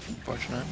Unfortunate.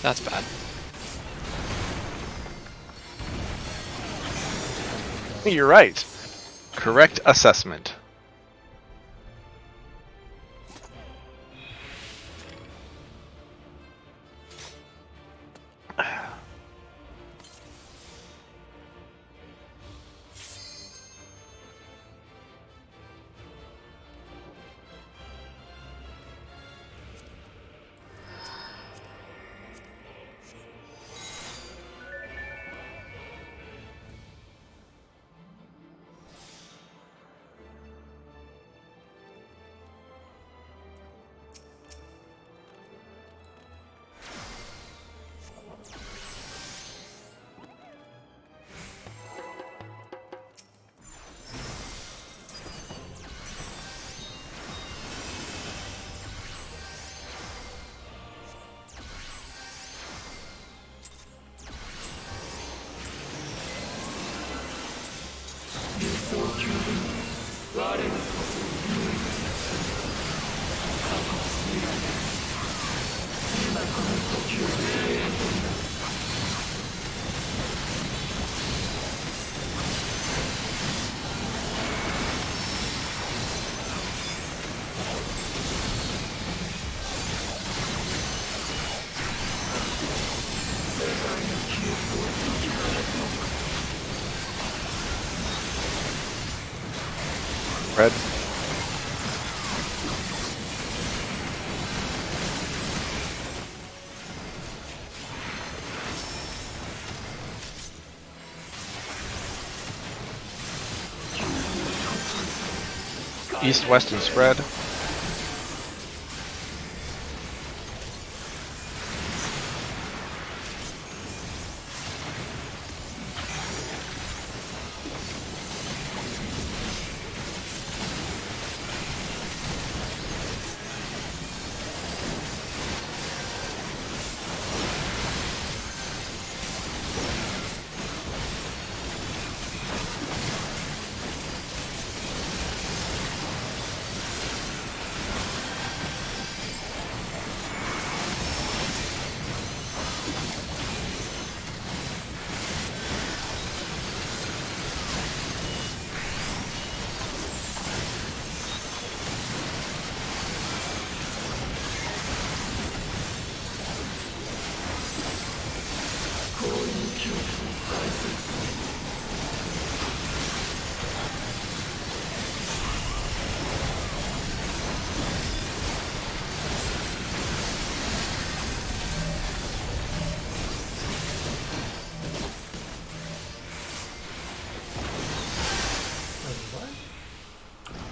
That's bad. You're right. Correct assessment. Red. East, west, and spread.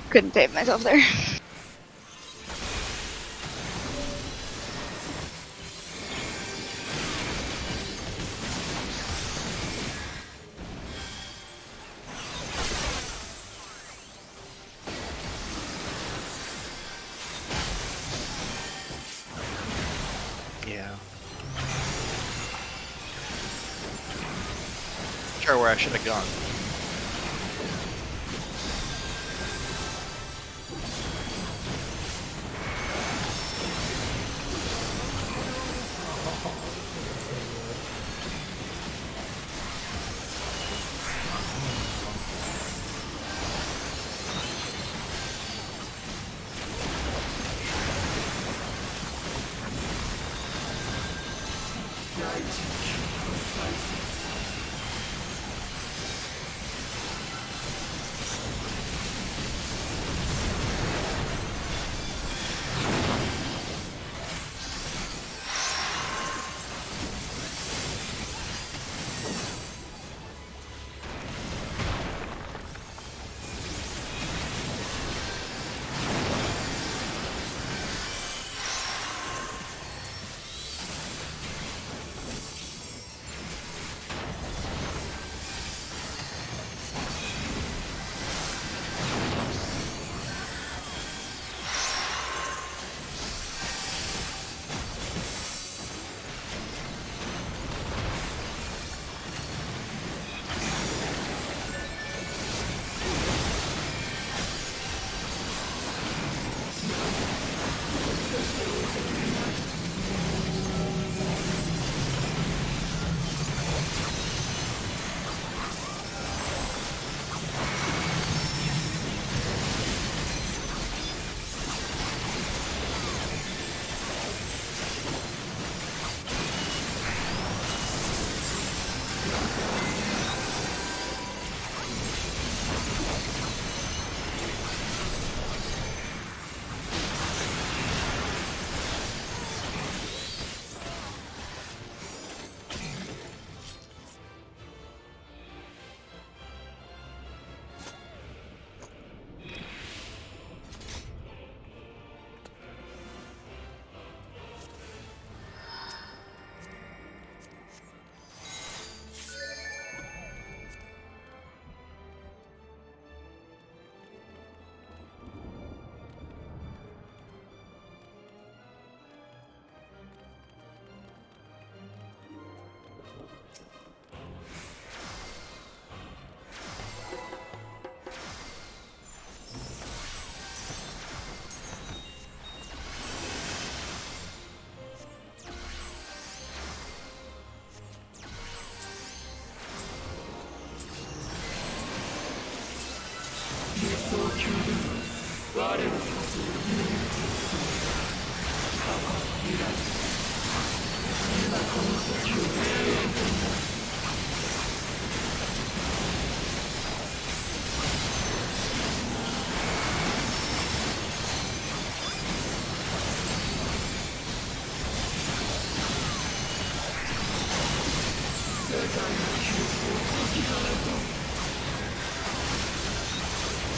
Couldn't save myself there. sure where I should have gone.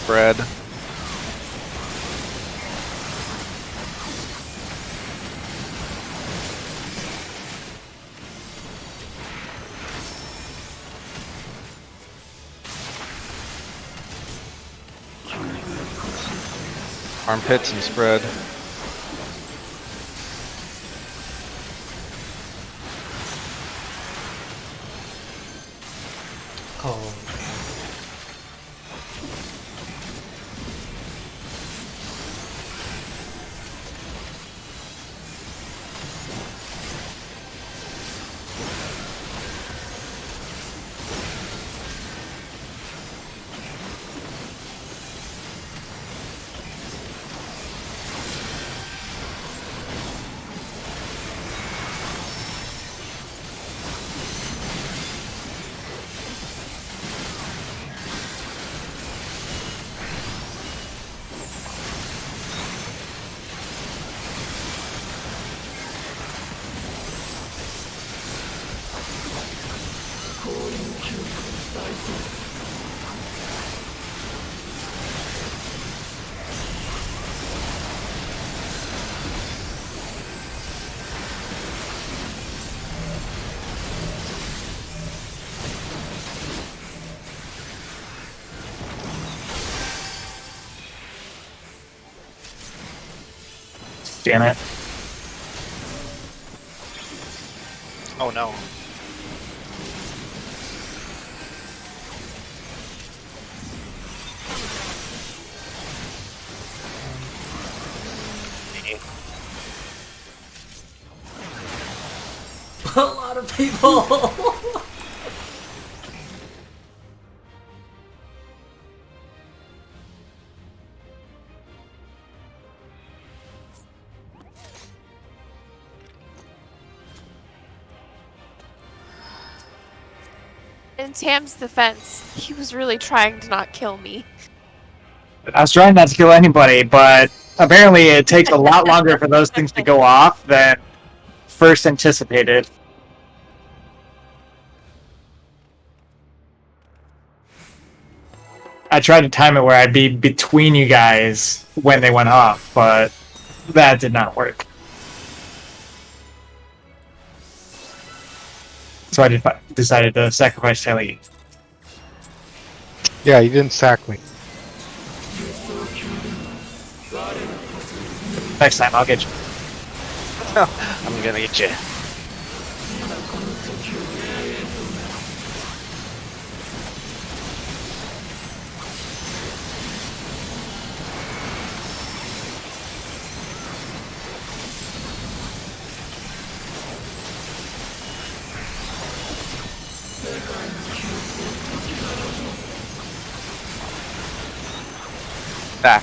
Spread. Armpits and spread. Oh. Damn it. Oh no. Poor people. In Tam's defense, he was really trying to not kill me. I was trying not to kill anybody, but apparently it takes a lot longer for those things to go off than first anticipated. I tried to time it where I'd be between you guys when they went off, but that did not work. So I decided to sacrifice Telly. Yeah, you didn't sack me. Next time, I'll get you. I'm gonna get you. Back.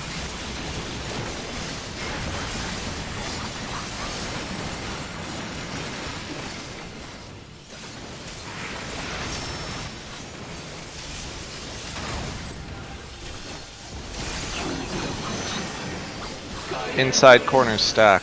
Inside corner stack.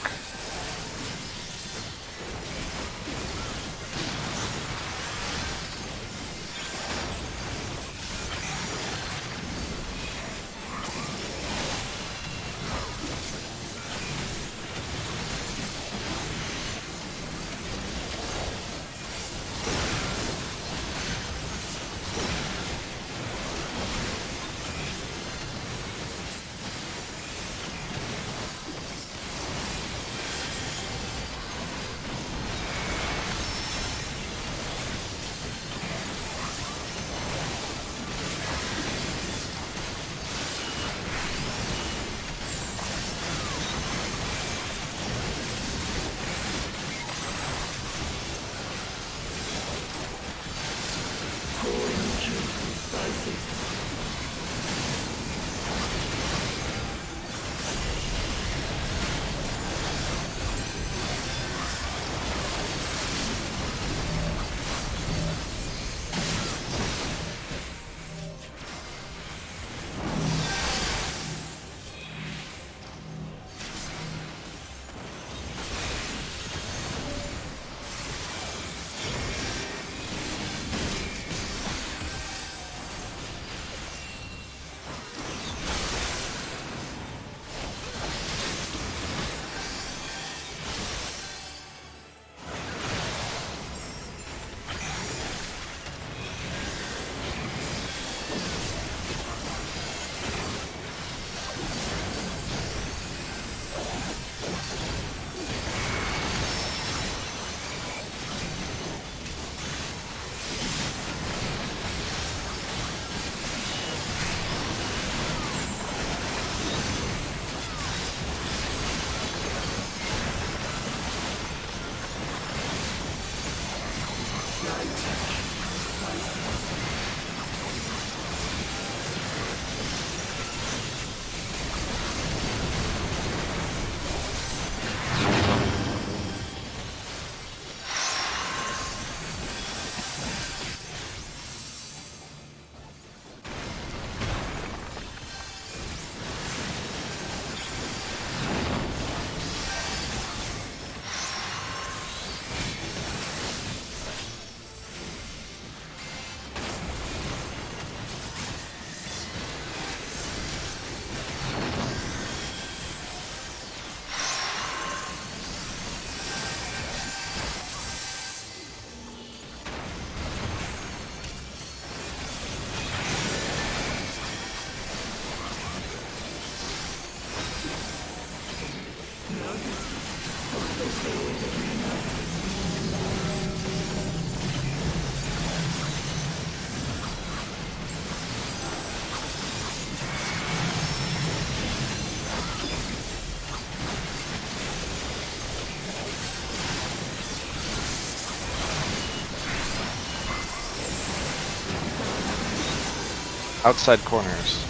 Outside corners.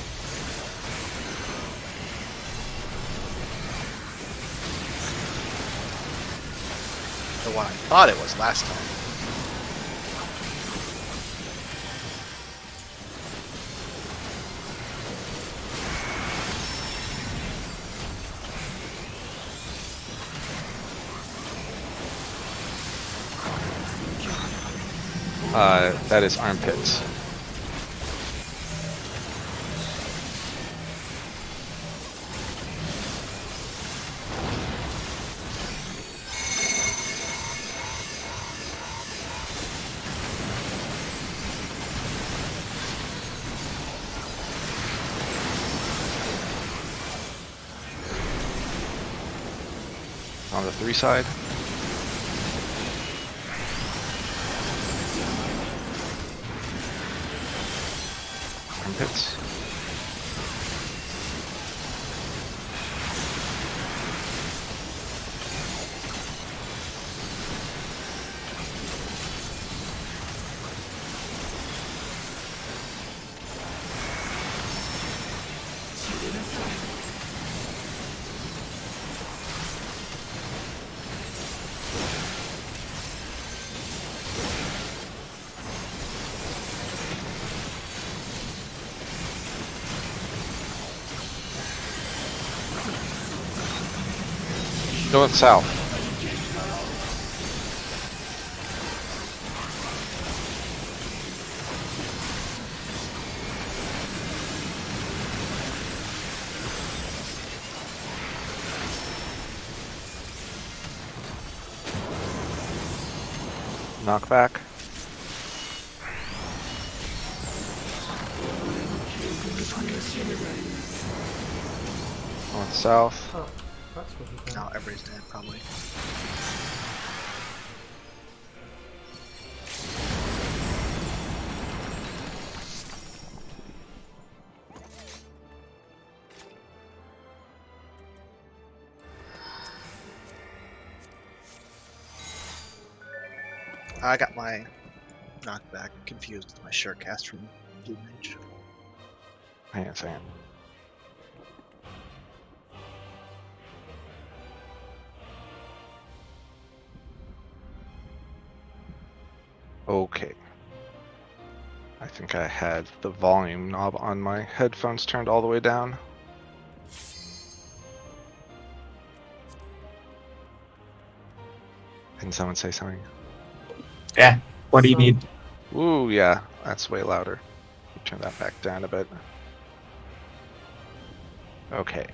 The one I thought it was last time. That is armpits. On the 3 side. Armpits. North south. Knockback. North south. Now everybody's dead, probably. I got my knockback confused with my short cast from Blue Mage. Hang on a second. Okay. I think I had the volume knob on my headphones turned all the way down. Can someone say something? Yeah. What do you need? Ooh, yeah, that's way louder. Turn that back down a bit. Okay.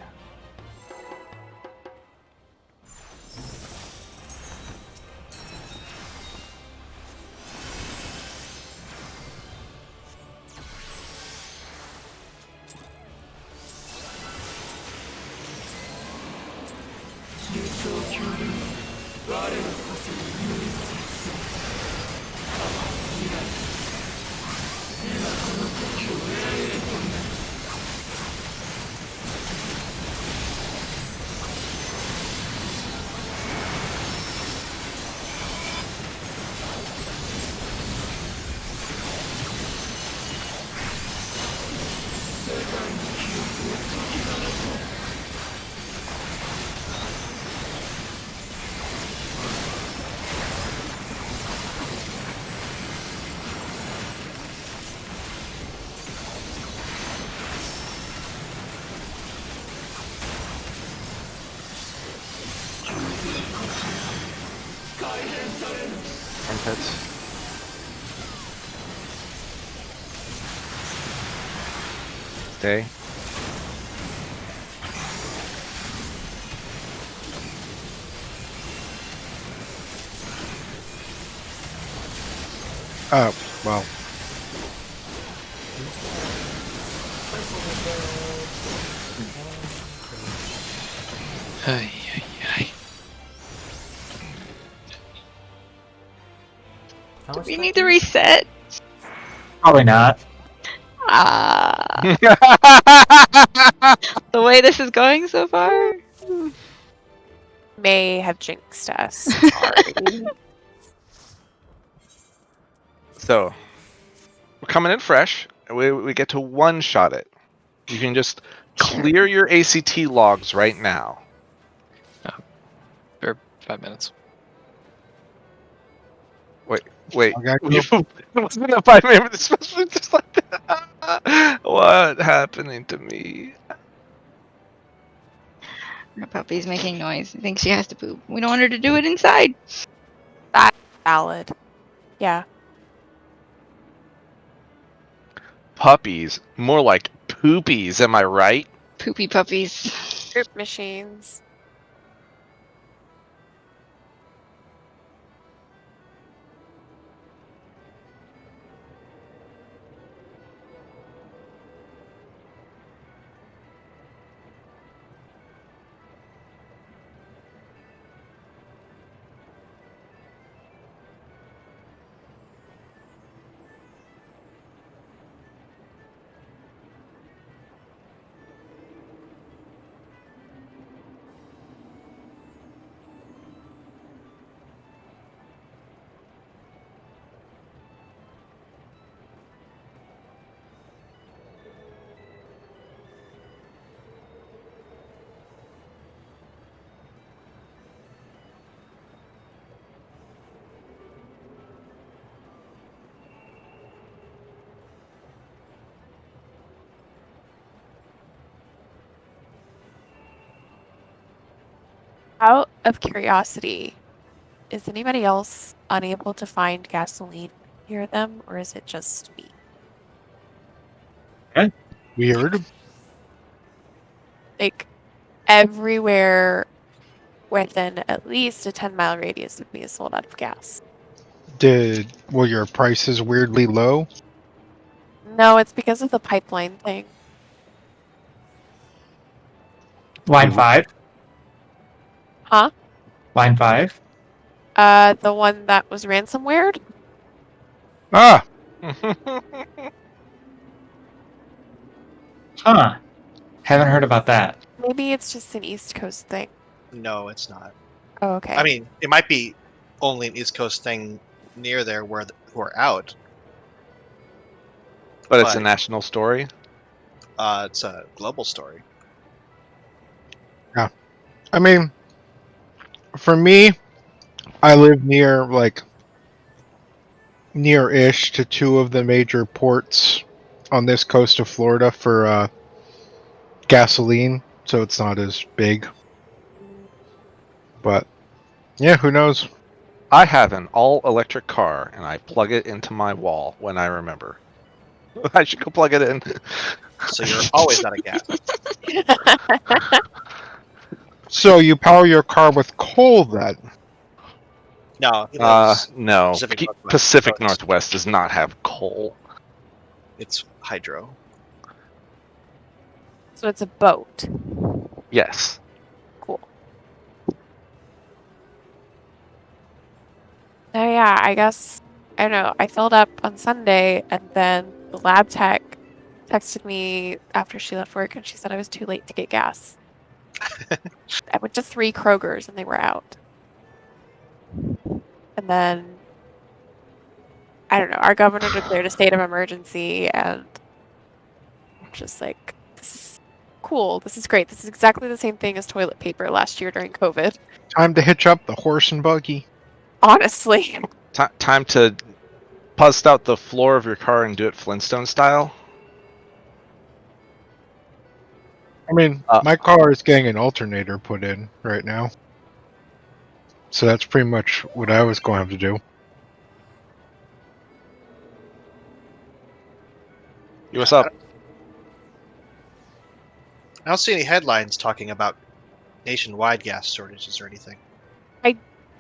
Armpits. Stay. Well. Ay, ay, ay. Do we need to reset? Probably not. Ah, the way this is going so far. May have jinxed us. Sorry. So, we're coming in fresh. We get to one-shot it. You can just clear your ACT logs right now. For 5 minutes. Wait. I got It wasn't a 5 minute. It's supposed to be just like that. What happening to me? Her puppy's making noise. I think she has to poop. We don't want her to do it inside. Valid. Yeah. Puppies, more like poopies. Am I right? Poopy puppies. Group machines. Out of curiosity, is anybody else unable to find gasoline near them, or is it just me? Weird. Like, everywhere within at least a 10-mile radius of me is sold out of gas. Were your prices weirdly low? No, it's because of the pipeline thing. Line 5. Huh? Line 5. The one that was ransomwared? Ah, Huh. Haven't heard about that. Maybe it's just an East Coast thing. No, it's not. Oh, okay. I mean, it might be only an East Coast thing near there where who are out. But it's a But- national story. It's a global story. I mean, for me, I live near-ish to two of the major ports on this coast of Florida for gasoline, so it's not as big. But yeah, who knows? I have an all-electric car, and I plug it into my wall when I remember. I should go plug it in. So you're always out of gas. So you power your car with coal then? No, he lives, No. Pacific Northwest. Pacific So it's- Northwest does not have coal. it's hydro. So it's a boat. Yes. Cool. Oh yeah, I guess, I don't know, I filled up on Sunday and then the lab tech texted me after she left work and she said I was too late to get gas. I went to 3 Krogers and they were out. And then, I don't know, our governor declared a state of emergency and I'm just like, this is cool, this is great. This is exactly the same thing as toilet paper last year during COVID. Time to hitch up the horse and buggy. Honestly. Time to bust out the floor of your car and do it Flintstone style. I mean, my car is getting an alternator put in right now. So that's pretty much what I was going to have to do. What's up? I don't see any headlines talking about nationwide gas shortages or anything.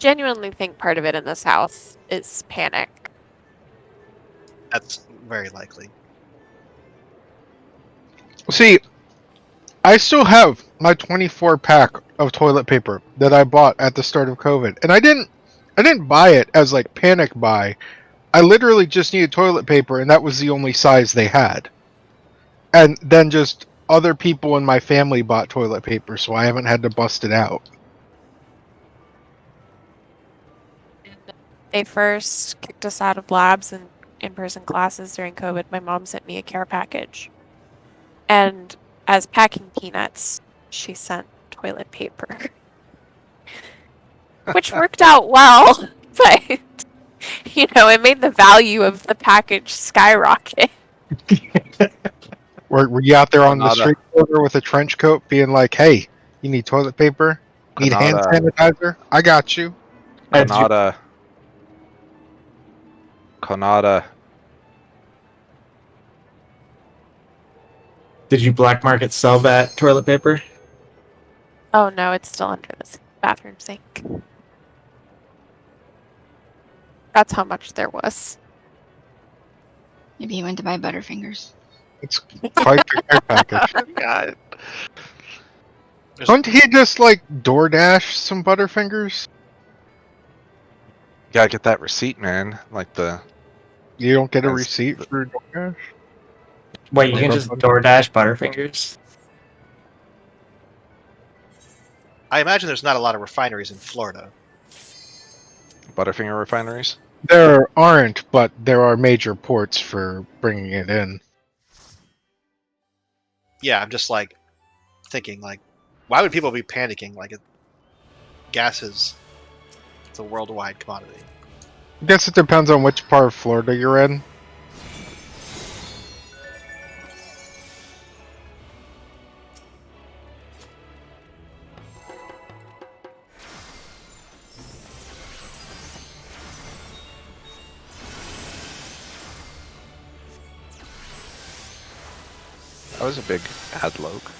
Genuinely think part of it in this house is panic. That's very likely. See, I still have my 24 pack of toilet paper that I bought at the start of COVID, and I didn't buy it as like panic buy. I literally just needed toilet paper, and that was the only size they had. And then just other people in my family bought toilet paper, so I haven't had to bust it out. They first kicked us out of labs in in-person classes during COVID, my mom sent me a care package. And as packing peanuts, she sent toilet paper. Which worked out well, but it made the value of the package skyrocket. Were you out there on the Canada. street corner with a trench coat, being like, "Hey, you need toilet paper? Need hand Canada. sanitizer? I got you." Canada. Did you black market sell that toilet paper? Oh no, it's still under the bathroom sink. That's how much there was. Maybe he went to buy Butterfingers. It's quite the care package. God. Couldn't he just like DoorDash some Butterfingers? Gotta get that receipt, man. Like the. You don't get a As receipt the- for DoorDash? Wait, you can just DoorDash Butterfingers? I imagine there's not a lot of refineries in Florida. Butterfinger refineries. There aren't, but there are major ports for bringing it in. Yeah, I'm just like thinking like, why would people be panicking? Like, gas is it's a worldwide commodity. I guess it depends on which part of Florida you're in. I was a big Adloke.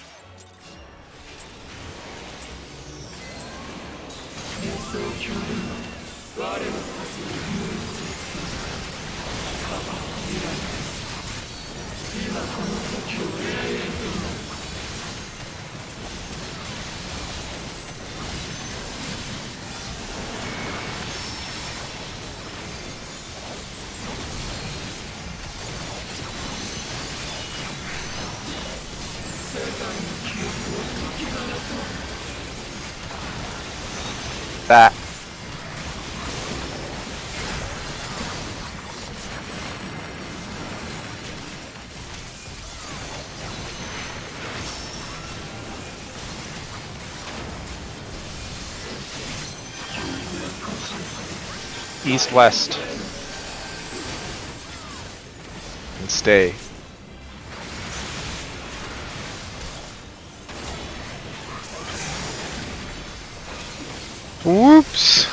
That. East-west. And stay. Whoops!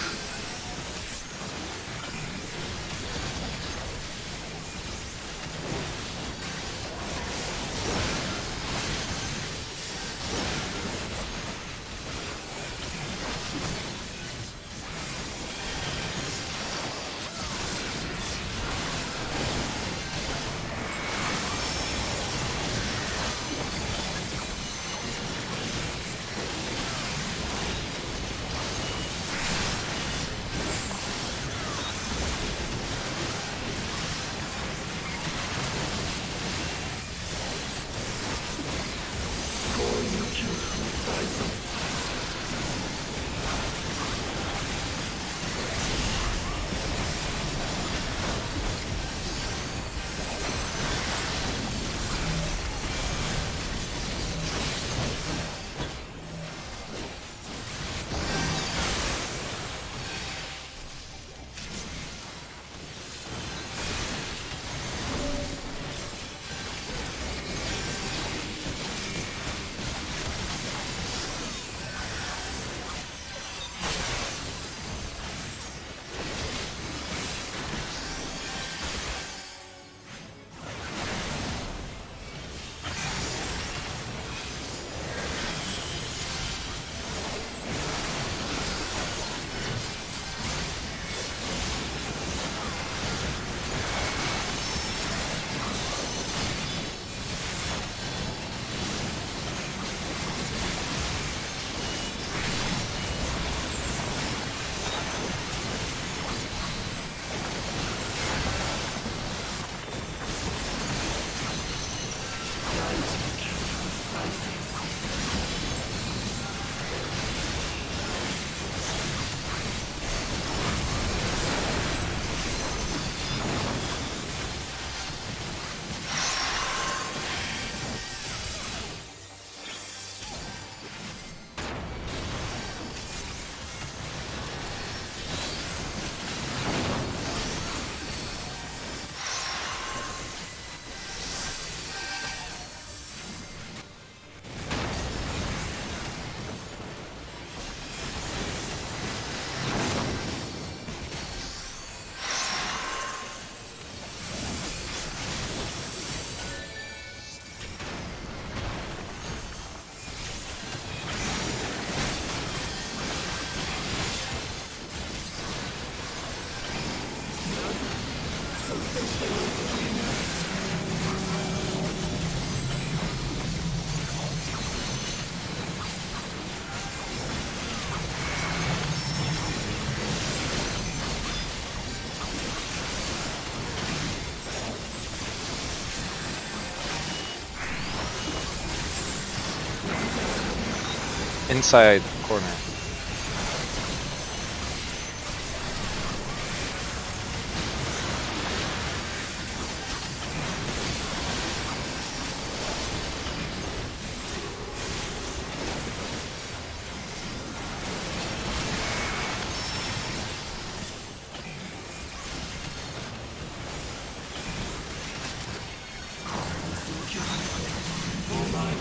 Inside corner.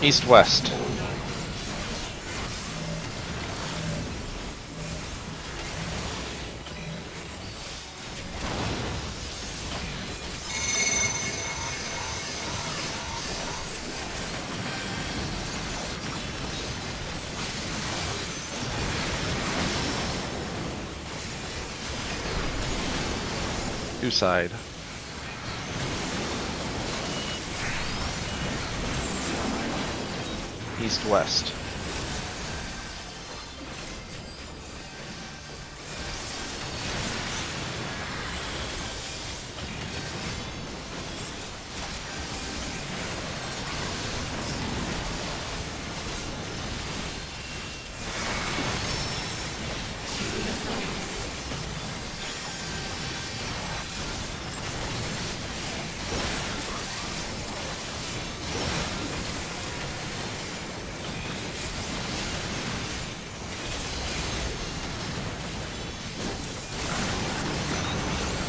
East-west. Two side. East-west.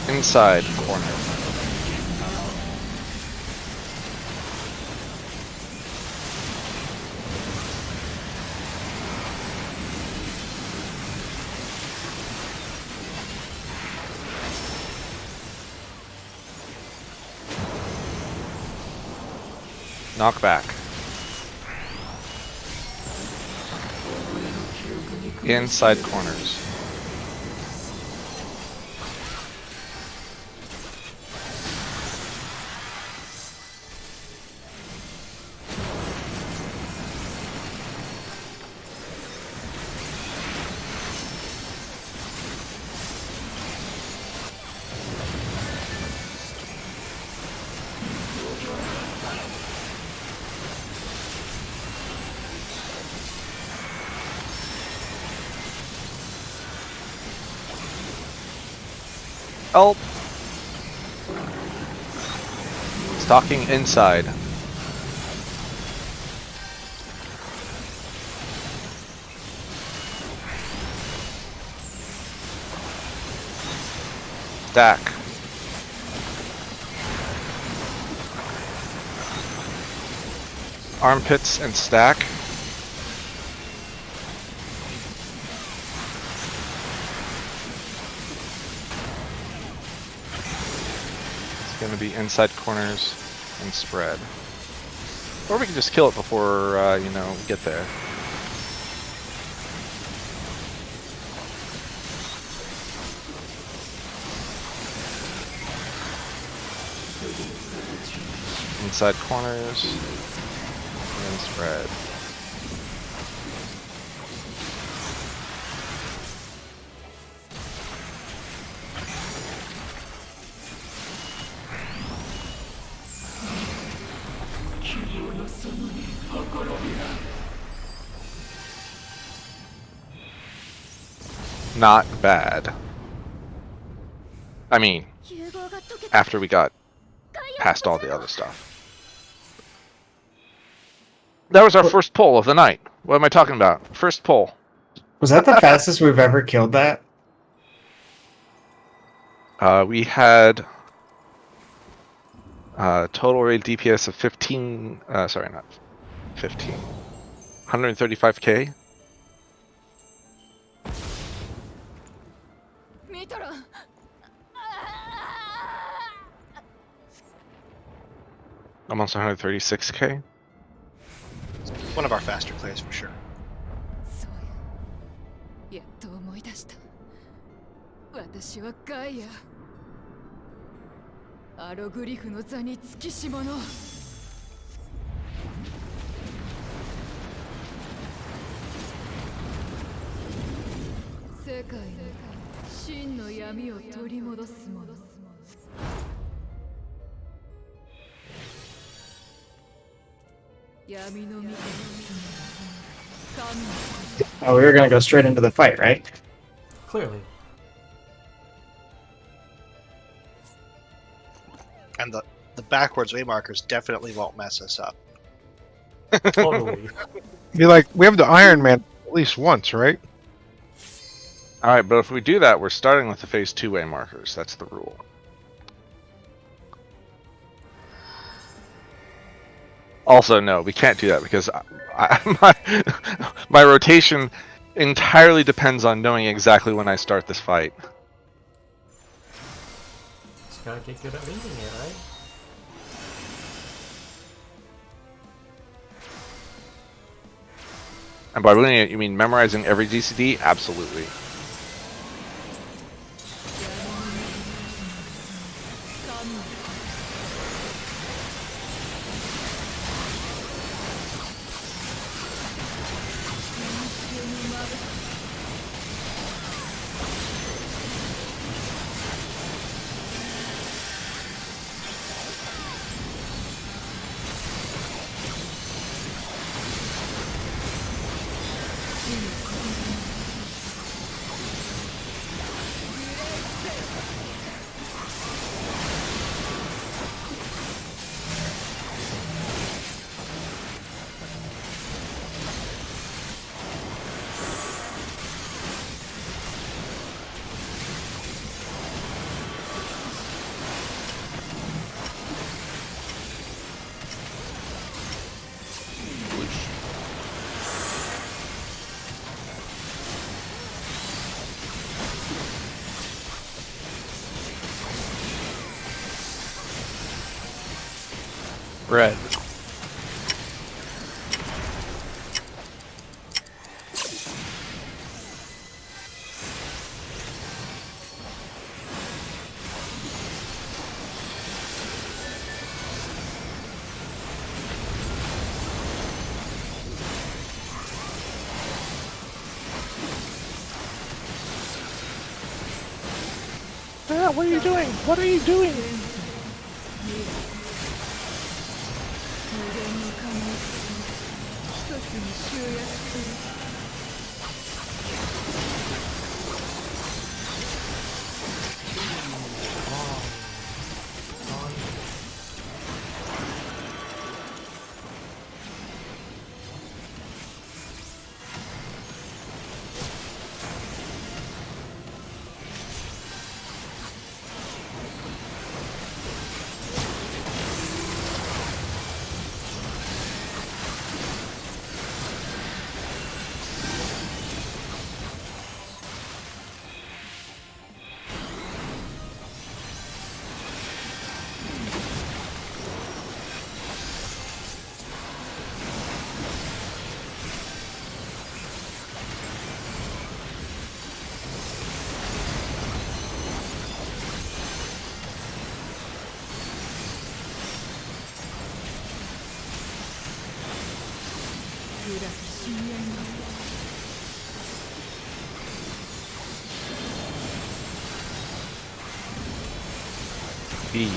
Inside corner. Knock back. Inside corners. Help! Stalking inside. Stack. Armpits and stack. Going to be inside corners and spread. Or we can just kill it before, you know, we get there. Inside corners and spread. Not bad. I mean, after we got past all the other stuff. That was our first pull of the night. What am I talking about? First pull. Was that the fastest we've ever killed that? We had total rated DPS of 15. Sorry, not 15. 135k. Almost 136k. One of our faster plays for sure. やっと思い出した。私はガイア。アログリフの座につきし者。世界の真の闇を取り戻す者。闇の御手に包まれ Oh, we were gonna go straight into the fight, right? Clearly. And the backwards way markers definitely won't mess us up. Totally. Be like, we have the Iron Man at least once, right? Alright, but if we do that, we're starting with the phase 2-way markers. That's the rule. Also, no, we can't do that because my rotation entirely depends on knowing exactly when I start this fight. Just gotta get good at reading it, right? And by reading it, you mean memorizing every DCD? Absolutely. Red. What are you doing? What are you doing? B.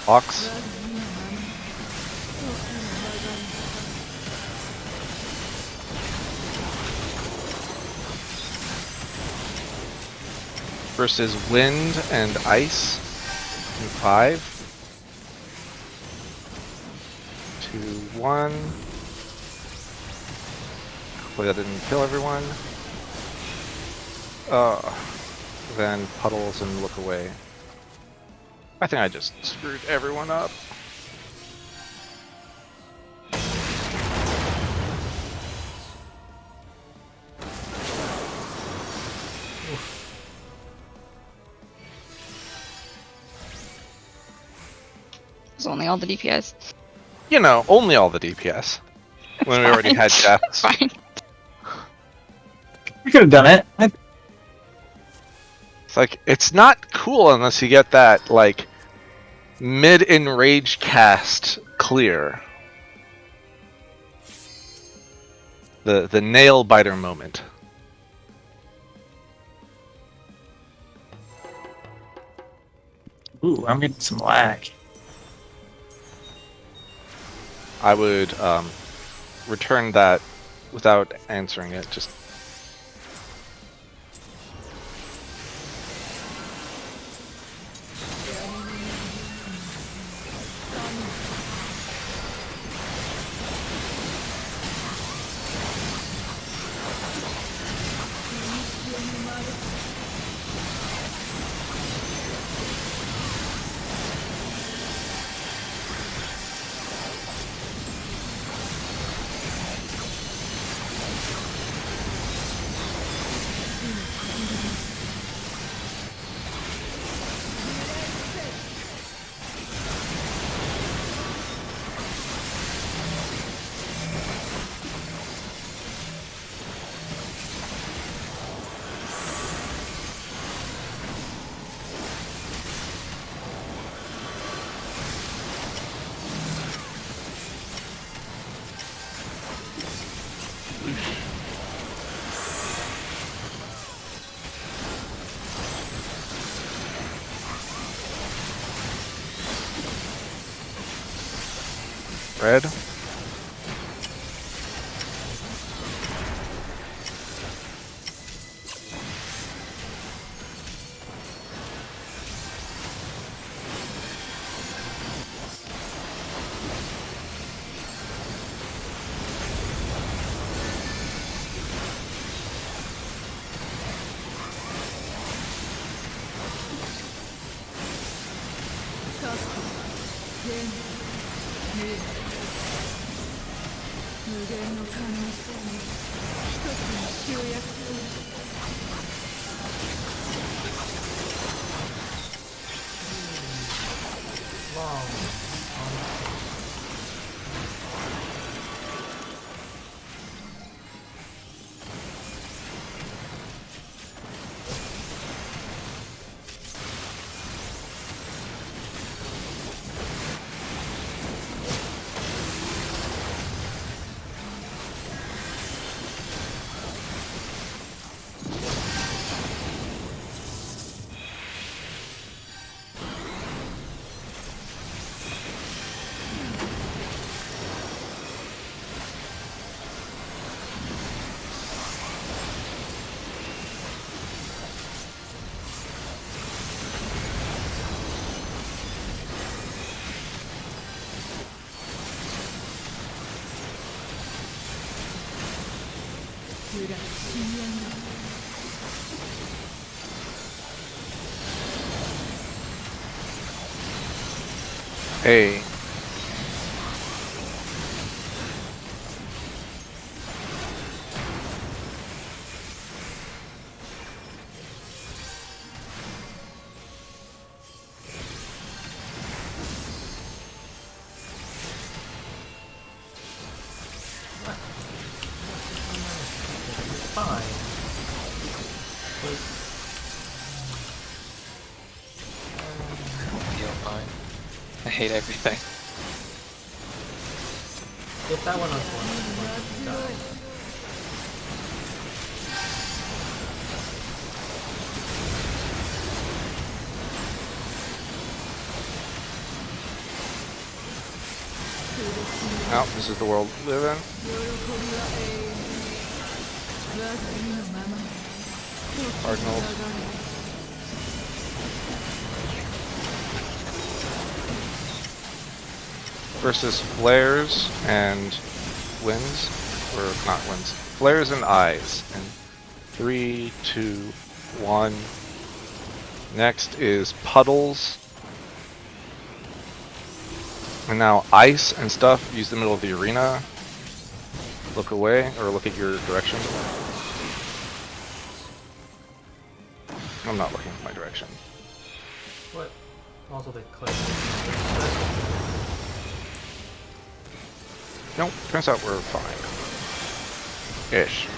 Ox. Versus wind and ice. In 5, 2, 1. Hopefully that didn't kill everyone. Then puddles and look away. I think I just screwed everyone up. It's only all the DPS. You know, only all the DPS. When we already had deaths. Fine. You could have done it. It's like, it's not cool unless you get that, like, mid-enrage cast clear. The nail biter moment. Ooh, I'm getting some lag. I would return that without answering it. Just red. Hey. Fine. Feel fine. I hate everything. If that one was one, die. Oh, this is the world we live in. Cardinals. Versus flares and winds, or not winds, flares and eyes. And 3, 2, 1. Next is puddles. And now ice and stuff, use the middle of the arena. Look away, or look at your direction. I'm not looking in my direction. What? Also, they click. Nope, turns out we're fine. Ish.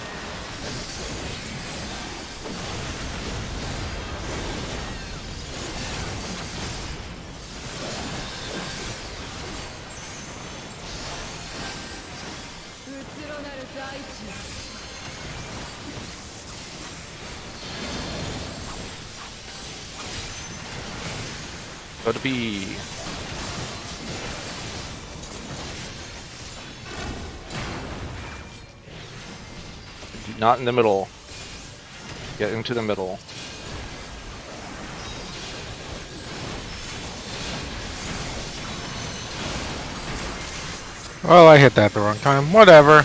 Go to B. Not in the middle. Get into the middle. Well, I hit that at the wrong time. Whatever.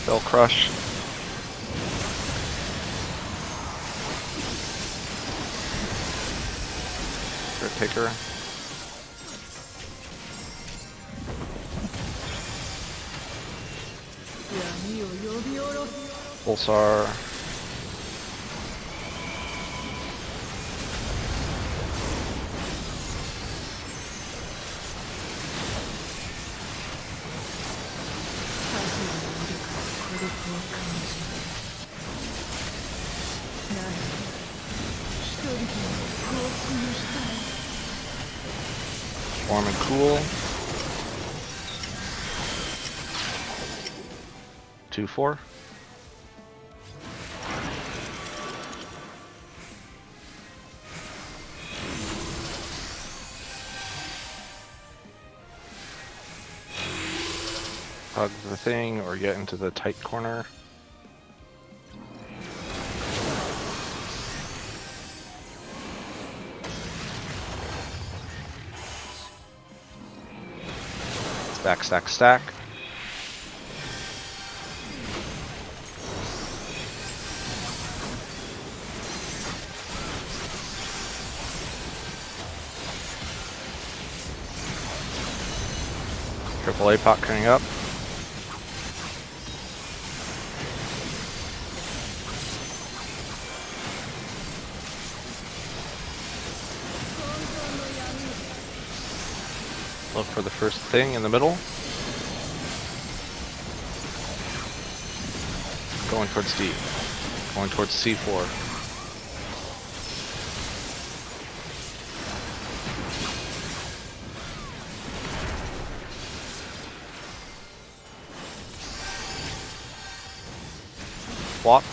They'll crush. Taker. Pulsar. Warm and cool. 2-4. Hug the thing or get into the tight corner. Stack, stack, stack. Triple A pot coming up. Look for the first thing in the middle. Going towards D. Going towards C4. Swap.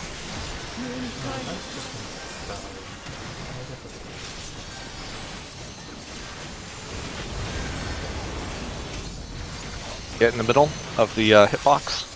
Get in the middle of the hitbox.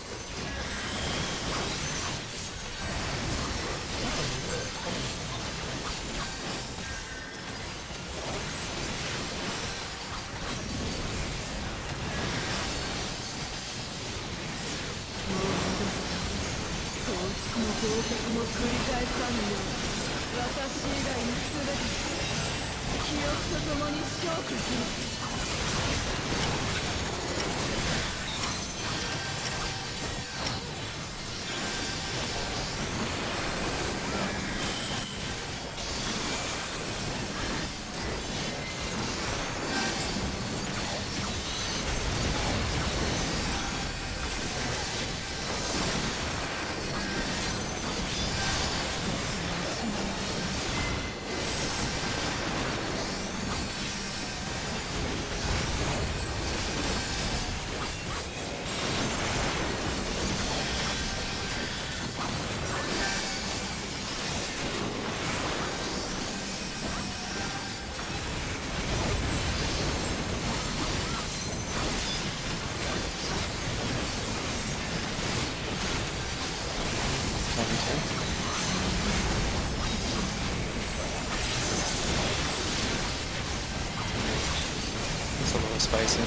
It's a little spicy.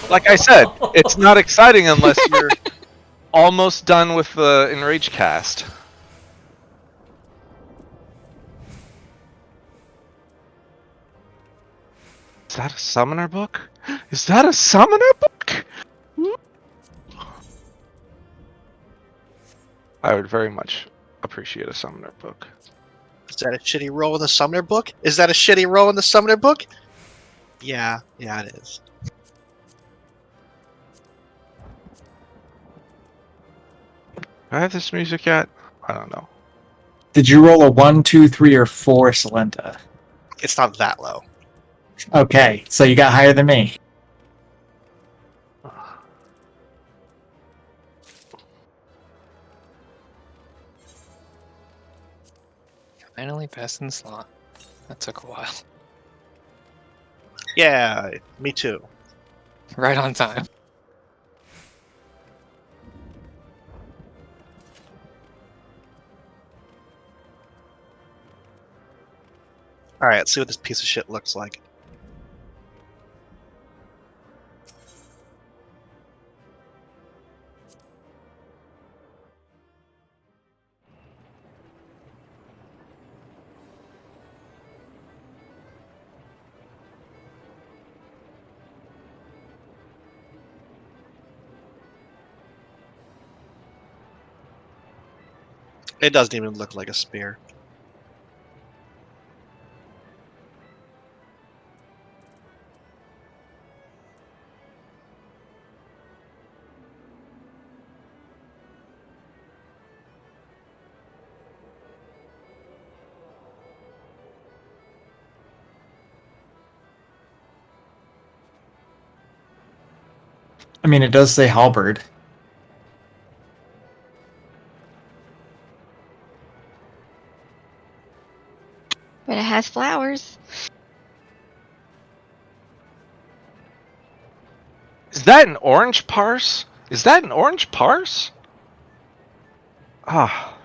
Like I said, it's not exciting unless you're almost done with the Enrage cast. Is that a summoner book? Is that a summoner book? I would very much appreciate a summoner book. Is that a shitty roll in the summoner book? Is that a shitty roll in the summoner book? Yeah, it is. Do I have this music yet? I don't know. Did you roll a 1, 2, 3, or 4, Salenta? It's not that low. Okay, so you got higher than me. Finally passed in the slot. That took a while. Yeah, me too. Right on time. Alright, let's see what this piece of shit looks like. It doesn't even look like a spear. I mean, it does say halberd. But it has flowers. Is that an orange parse? Is that an orange parse? Ah.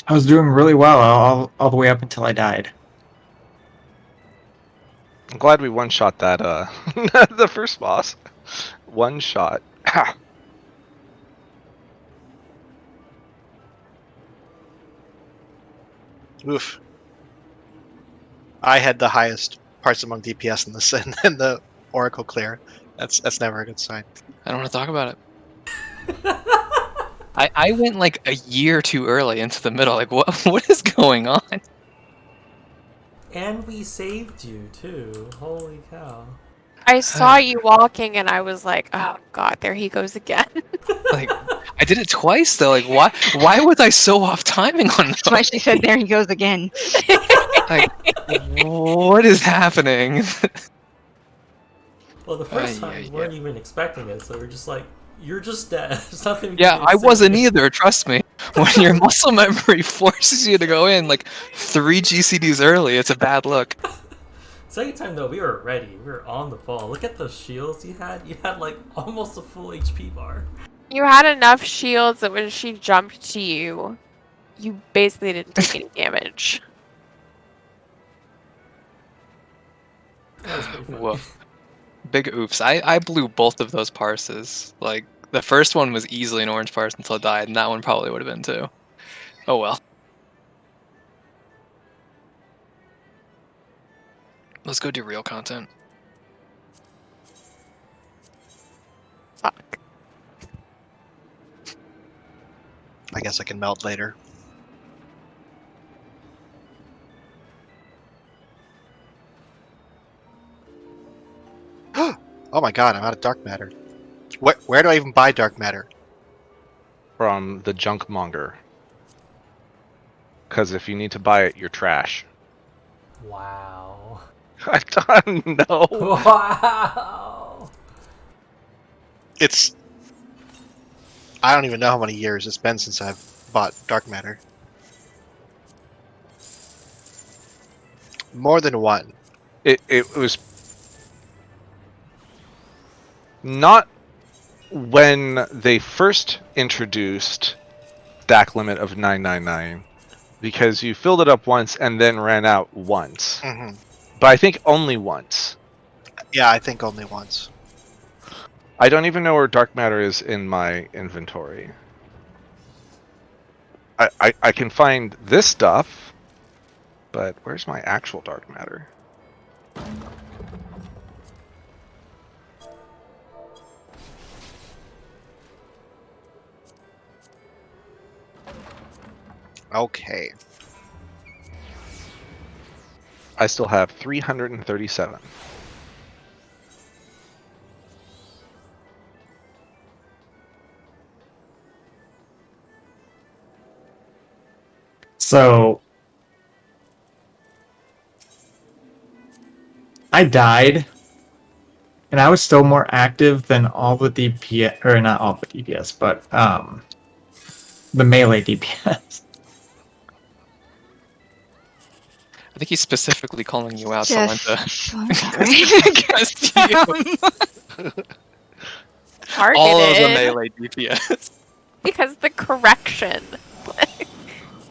I was doing really well all the way up until I died. I'm glad we one-shot that, the first boss. One shot. Ha! Oof. I had the highest parts among DPS in the Oracle clear. That's never a good sign. I don't want to talk about it. I went like a year too early into the middle. Like, what is going on? And we saved you too. Holy cow. I saw you walking and I was like, oh god, there he goes again. Like, I did it twice though. Like, why was I so off timing on That's why she said, there he goes again. Like, what is happening? Well, the first time we weren't even expecting it, so we're just like, you're just dead. There's nothing we Yeah, can I say. wasn't either, trust me. When your muscle memory forces you to go in like 3 GCDs early, it's a bad look. Second time though, we were ready. We were on the ball. Look at those shields you had. You had like almost a full HP bar. You had enough shields that when she jumped to you, you basically didn't take any damage. That was pretty funny. Whoa. Big oops. I blew both of those parses. Like, the first one was easily an orange parse until it died, and that one probably would have been too. Oh well. Let's go do real content. Fuck. I guess I can melt later. Oh my god, I'm out of dark matter. Where do I even buy dark matter? From the junk monger. Because if you need to buy it, you're trash. Wow. I don't know. Wow. It's... I don't even know how many years it's been since I've bought dark matter. More than one. It was not when they first introduced stack limit of 999, because you filled it up once and then ran out once. Mm-hmm. But I think only once. Yeah, I think only once. I don't even know where dark matter is in my inventory. I can find this stuff. But where's my actual dark matter? Okay. I still have 337. So I died, and I was still more active than all the DPS, or not all the DPS, but the melee DPS. I think he's specifically calling you out, Just Solenta. sorry. All of the Targeted melee DPS. because the correction.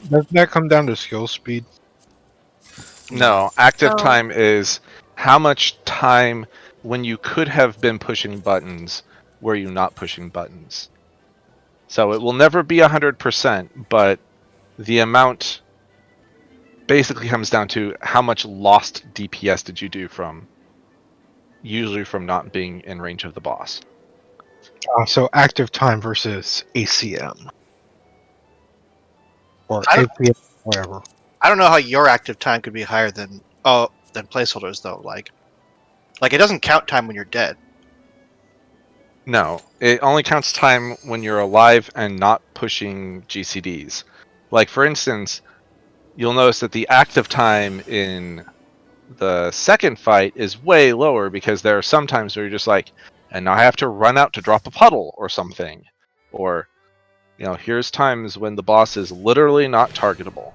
Doesn't that come down to skill speed? No, active Oh. time is how much time when you could have been pushing buttons were you not pushing buttons. So it will never be 100%, but the amount basically comes down to how much lost DPS did you do from, usually from not being in range of the boss. So active time versus ACM. Or I don't- APM, whatever. I don't know how your active time could be higher than placeholders though. Like it doesn't count time when you're dead. No, it only counts time when you're alive and not pushing GCDs. Like, for instance, you'll notice that the active time in the second fight is way lower because there are some times where you're just like, and now I have to run out to drop a puddle or something. Or, you know, here's times when the boss is literally not targetable.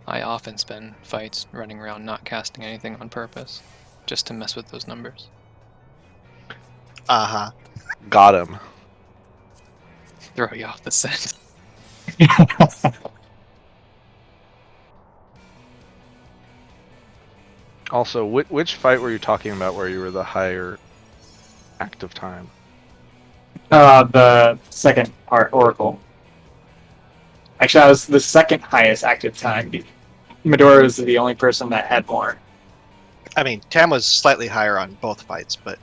I often spend fights running around not casting anything on purpose, just to mess with those numbers. Uh-huh. Got him. Throw you off the scent. Also, which fight were you talking about where you were the higher active time? The second part, Oracle. Actually, I was the second highest active time. Medora was the only person that had more. I mean, Tam was slightly higher on both fights, but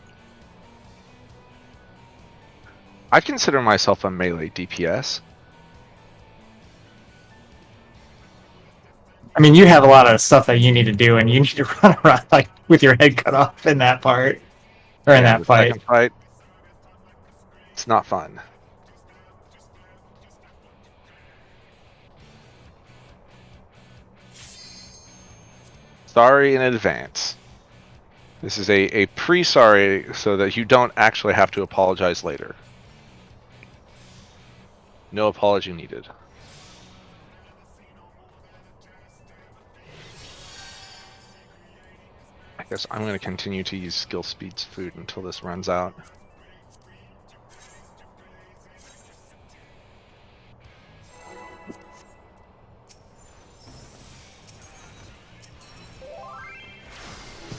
I consider myself a melee DPS. I mean, you have a lot of stuff that you need to do, and you need to run around like with your head cut off in that part, or in that The fight. second fight, it's not fun. Sorry in advance. This is a pre-sorry so that you don't actually have to apologize later. No apology needed. I guess I'm going to continue to use skill speed's food until this runs out.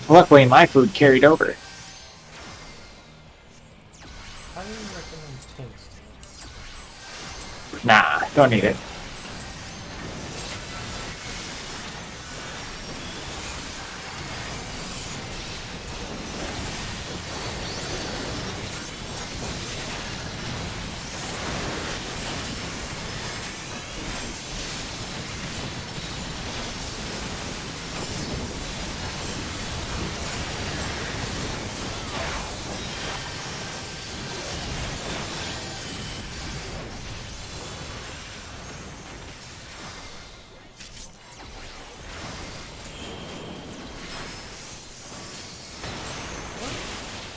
Luckily, my food carried over. How do you recommend taste? Nah, don't need it.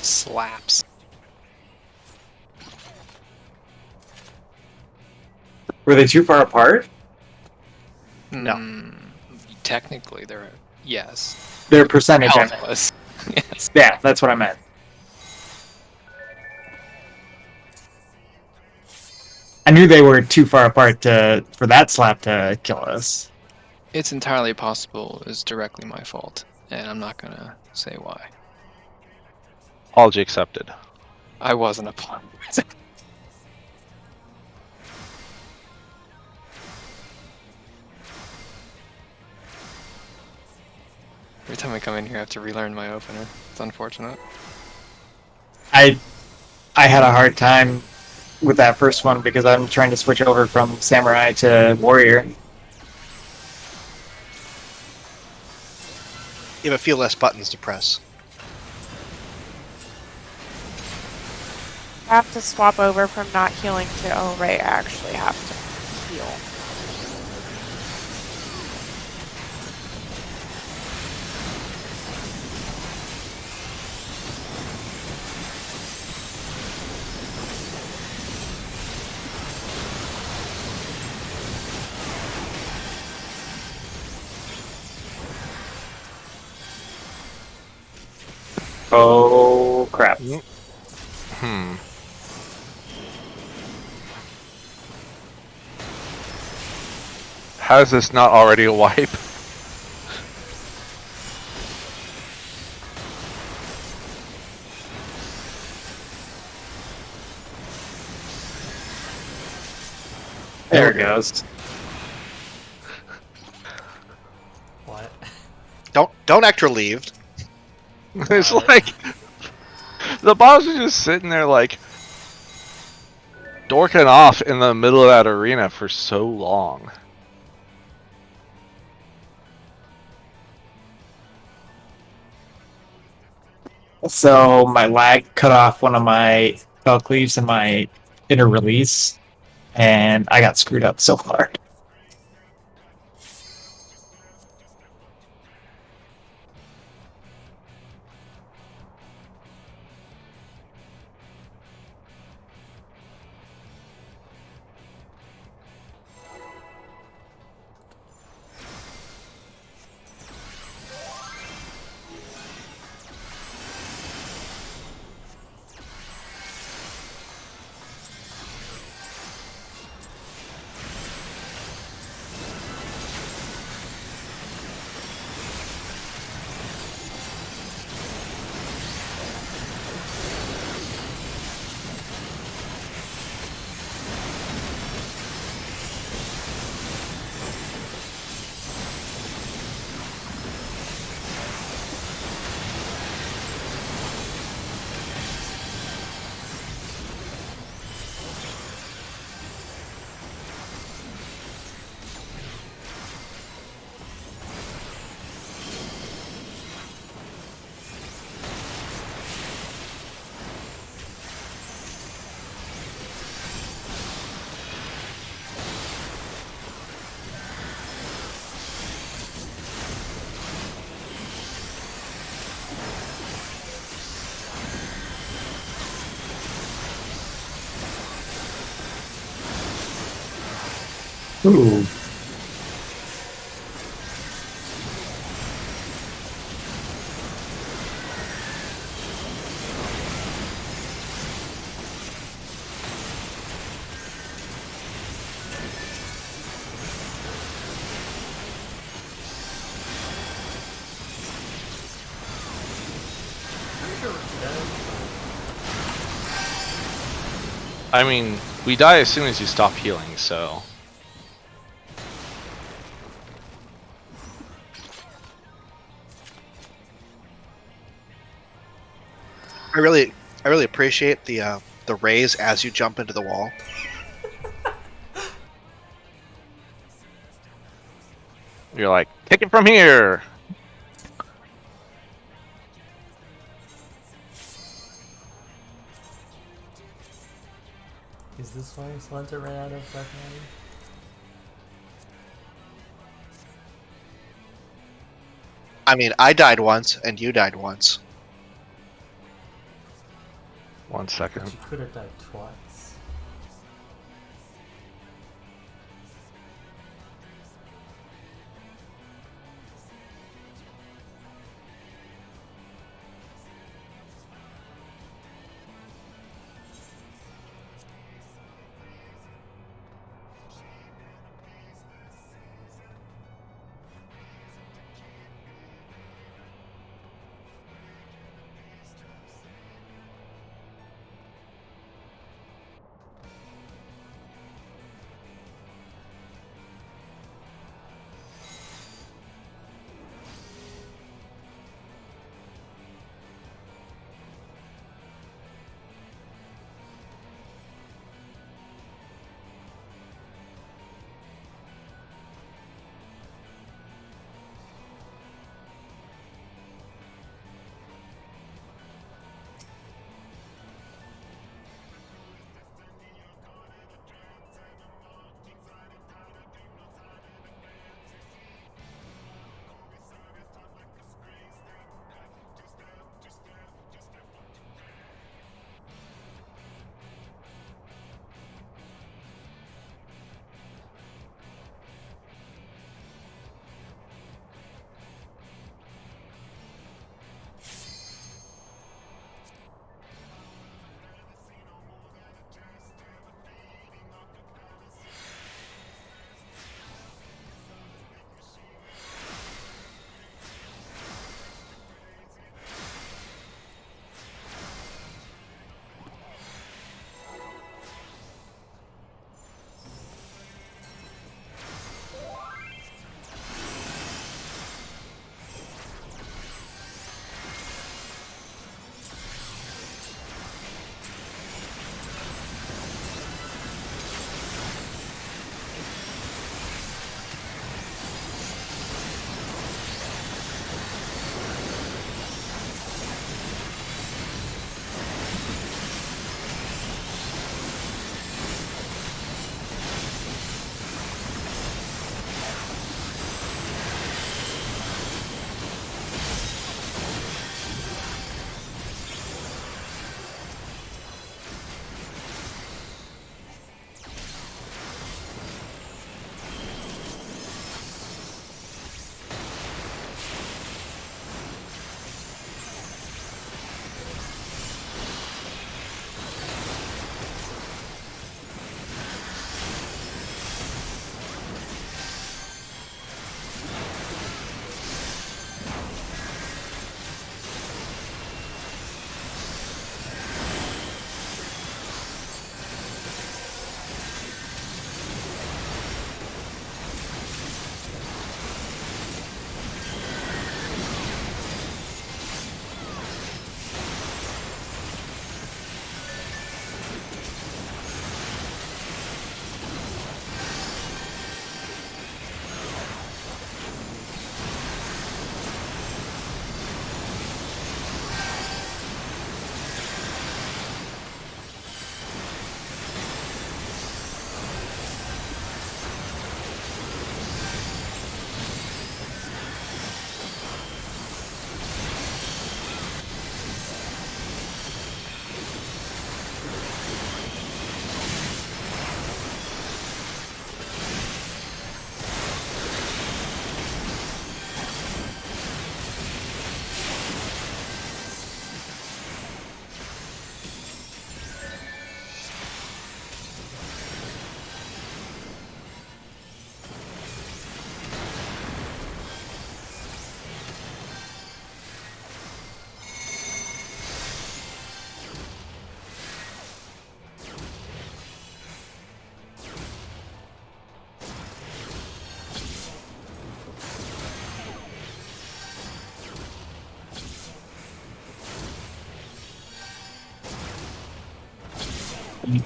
Slaps. Were they too far apart? No. Technically, they're yes. Their percentage. I meant. Helpless. Yes. Yeah, that's what I meant. I knew they were too far apart for that slap to kill us. It's entirely possible it's directly my fault, and I'm not gonna say why. Apology accepted. I wasn't apologizing. Every time I come in here, I have to relearn my opener. It's unfortunate. I had a hard time with that first one because I'm trying to switch over from samurai to warrior. You have a few less buttons to press. I have to swap over from not healing to, oh right, I actually have to heal. Oh crap. How is this not already a wipe? There it goes. What? Don't act relieved. It's What? like the boss is just sitting there like dorking off in the middle of that arena for so long. So my lag cut off one of my spell cleaves in my inner release, and I got screwed up so hard. Ooh. Pretty sure it's dead. I mean, we die as soon as you stop healing, so. I really appreciate the raise as you jump into the wall. You're like, take it from here! Is this why Slenta ran out of Dark Matter? I mean, I died once and you died once. 1 But second. you could have died twice.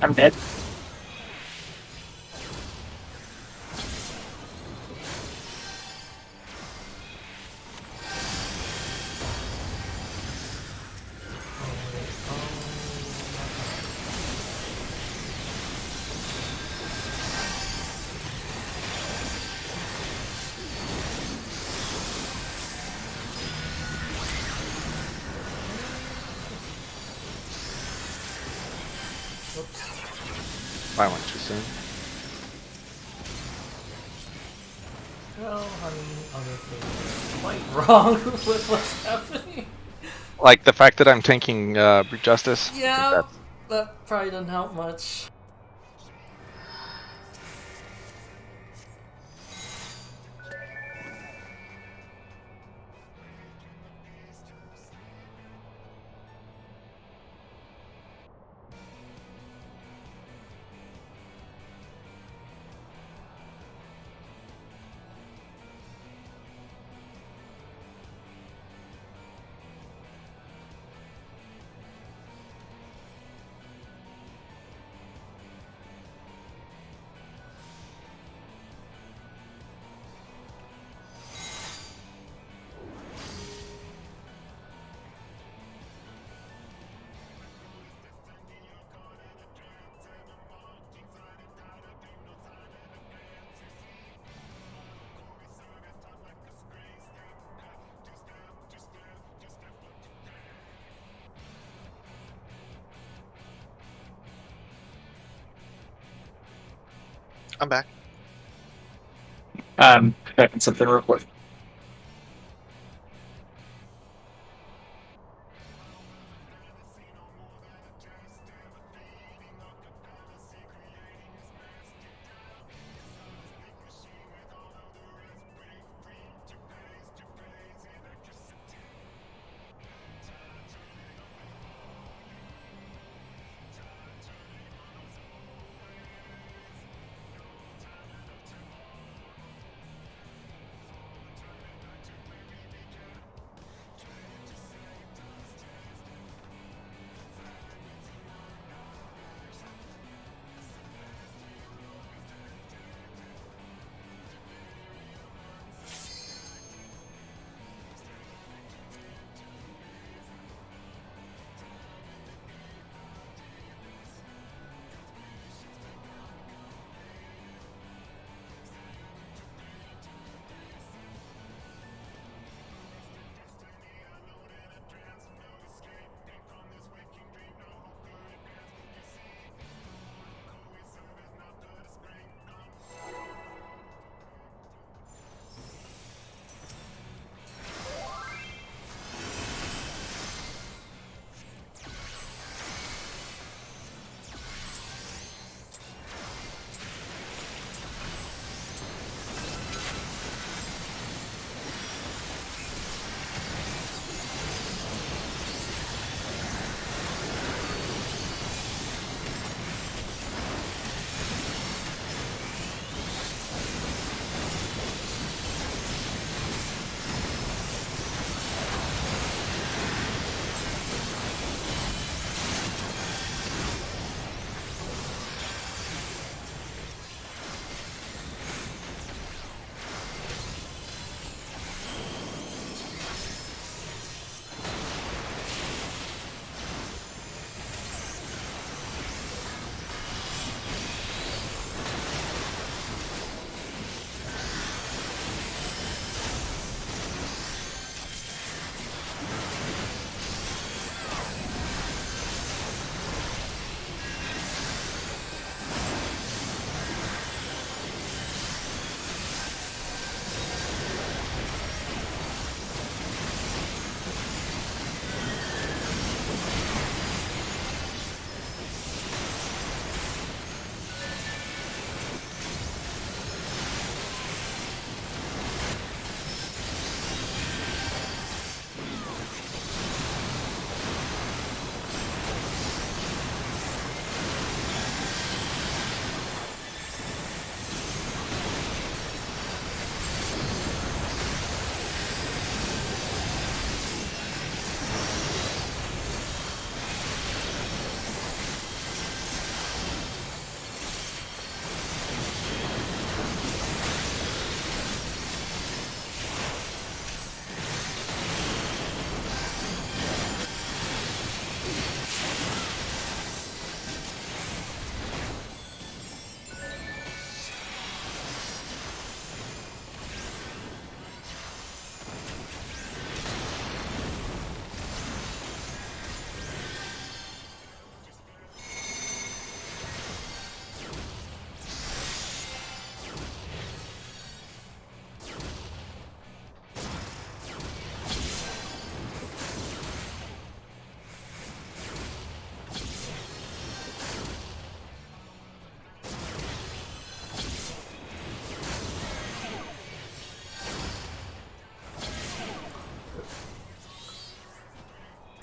I'm dead. I went too soon. Well, I mean, honestly, quite wrong with what's happening. Like the fact that I'm tanking Brute Justice. I think Yeah, that's- that probably doesn't help much. I'm back. Checking something real quick.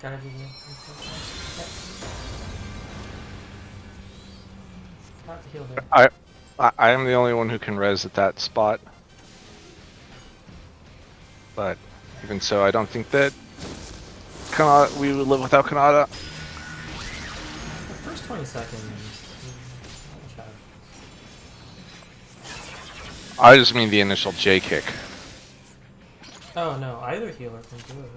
strategy game. Not to heal there. I am the only one who can res at that spot. But even so, I don't think that we would live without Kanata. The first 20 seconds. I just mean the initial J kick. Oh no, either healer can do it.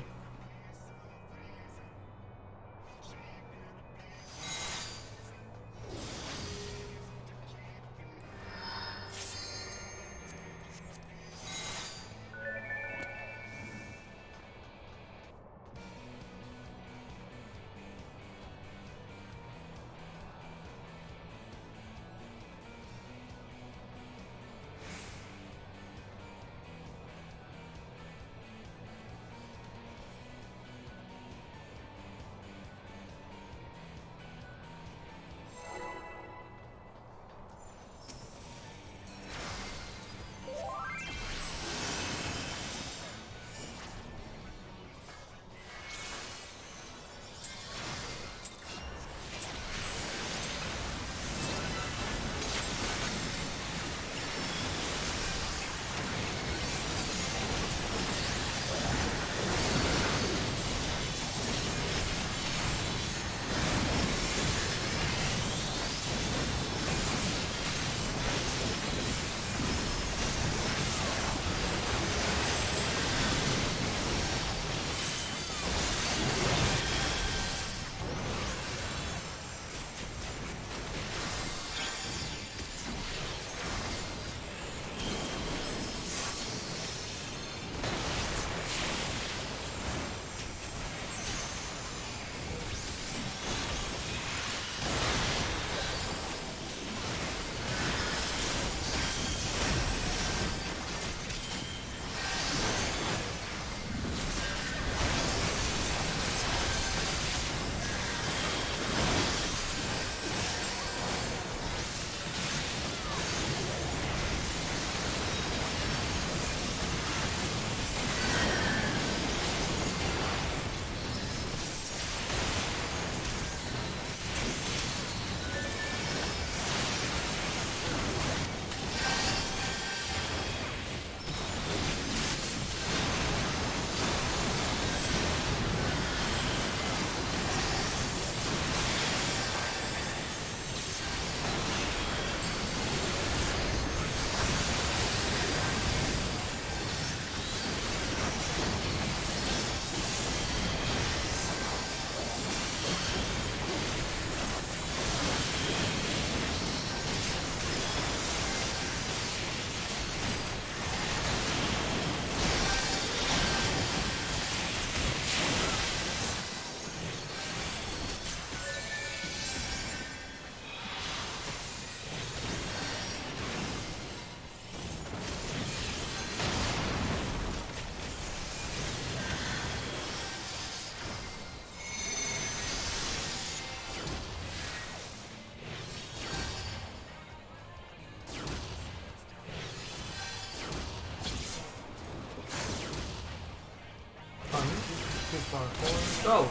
Oh!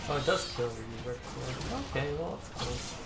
Oh, it does kill you, virtually. Okay, well, that's cool.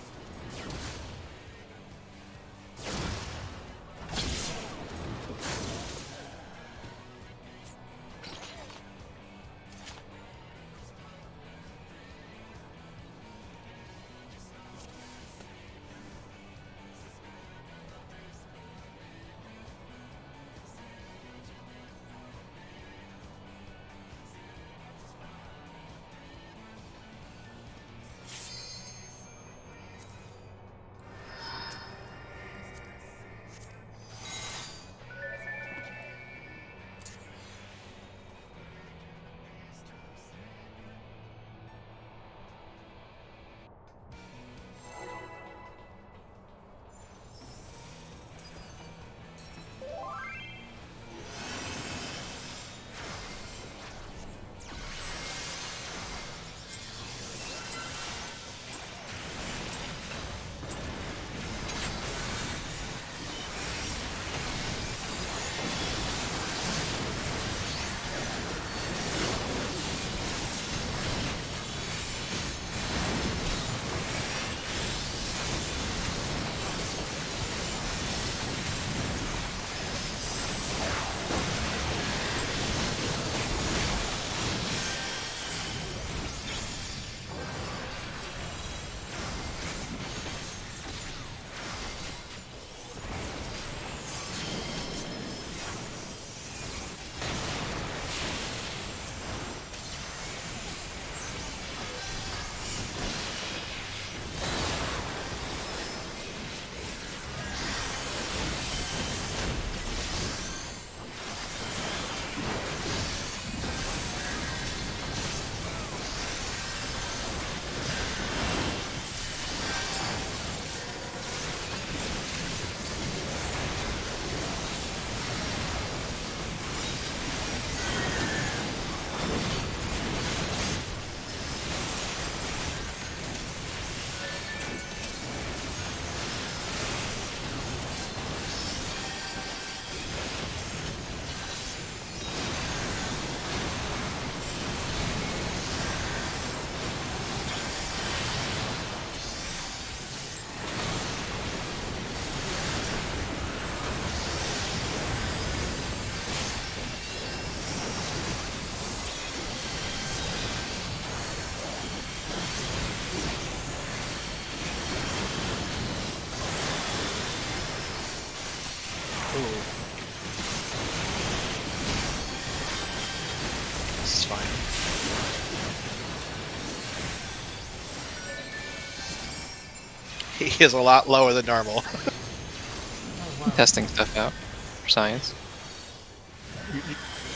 he is a lot lower than normal. Oh, wow. Testing stuff out for science.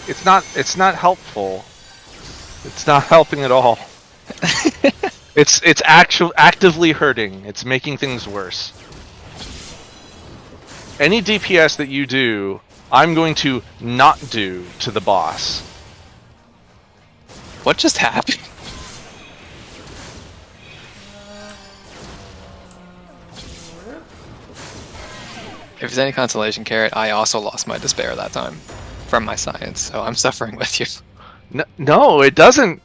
It's not helpful. It's not helping at all. It's actively hurting. It's making things worse. Any DPS that you do, I'm going to not do to the boss. What just happened? If it's any consolation, Carrot, I also lost my despair that time from my science, so I'm suffering with you. No, it doesn't.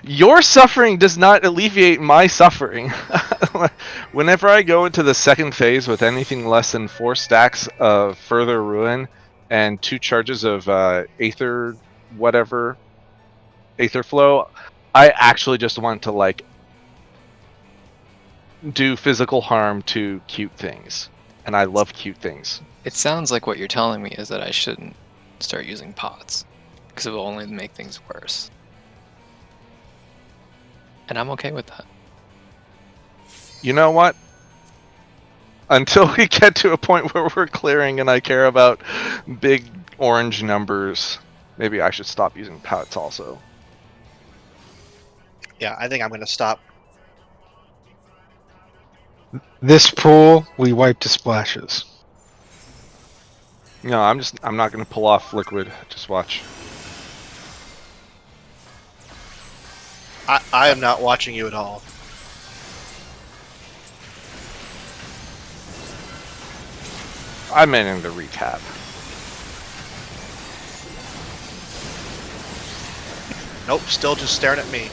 Your suffering does not alleviate my suffering. Whenever I go into the second phase with anything less than 4 stacks of further ruin and 2 charges of aether flow, I actually just want to like do physical harm to cute things, and I love cute things. It sounds like what you're telling me is that I shouldn't start using pots, because it will only make things worse. And I'm okay with that. You know what? Until we get to a point where we're clearing and I care about big orange numbers, maybe I should stop using pots also. Yeah, I think I'm gonna stop. This pool, we wipe to splashes. No, I'm not gonna pull off liquid. Just watch. I am not watching you at all. I meant in the recap. Nope, still just staring at me.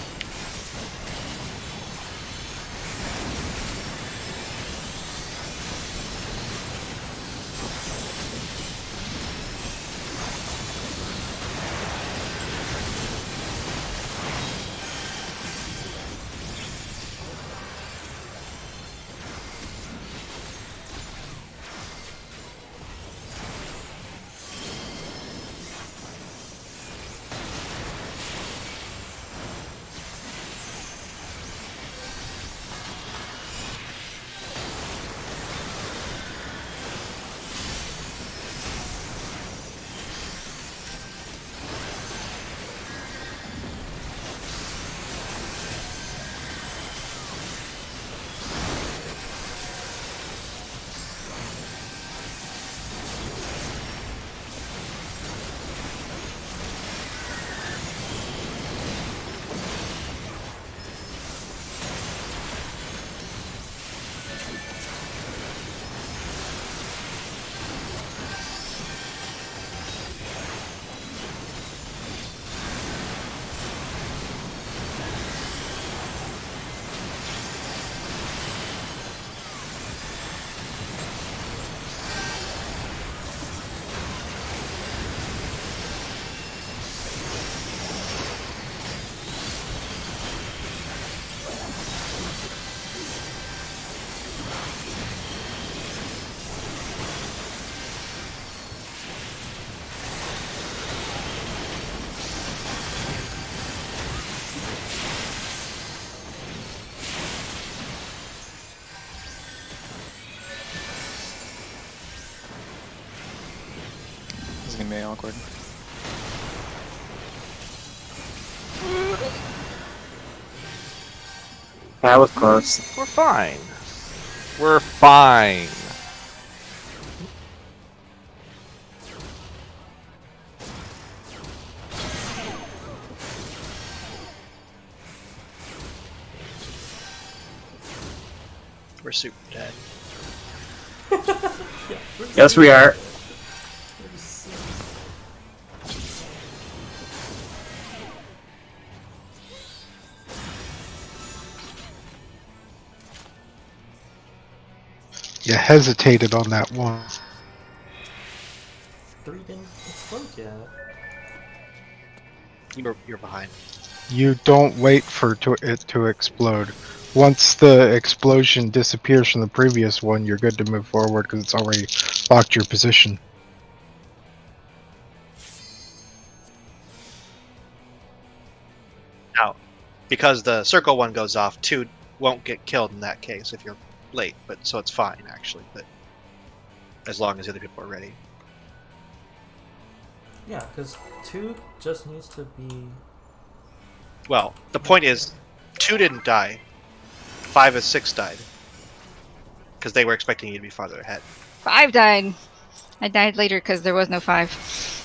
This is gonna be awkward. That was close. We're fine. We're fine. We're super dead. Yes, we are. You hesitated on that one. 3 didn't explode yet. You're behind. You don't wait for it to explode. Once the explosion disappears from the previous one, you're good to move forward because it's already locked your position. Now, because the circle one goes off, 2 won't get killed in that case if you're late. But so it's fine actually. But as long as the other people are ready. Yeah, because 2 just needs to be. Well, the point is, 2 didn't die. 5 and 6 died because they were expecting you to be farther ahead. 5 died. I died later because there was no 5.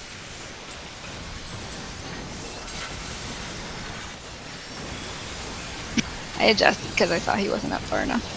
I adjusted because I saw he wasn't up far enough.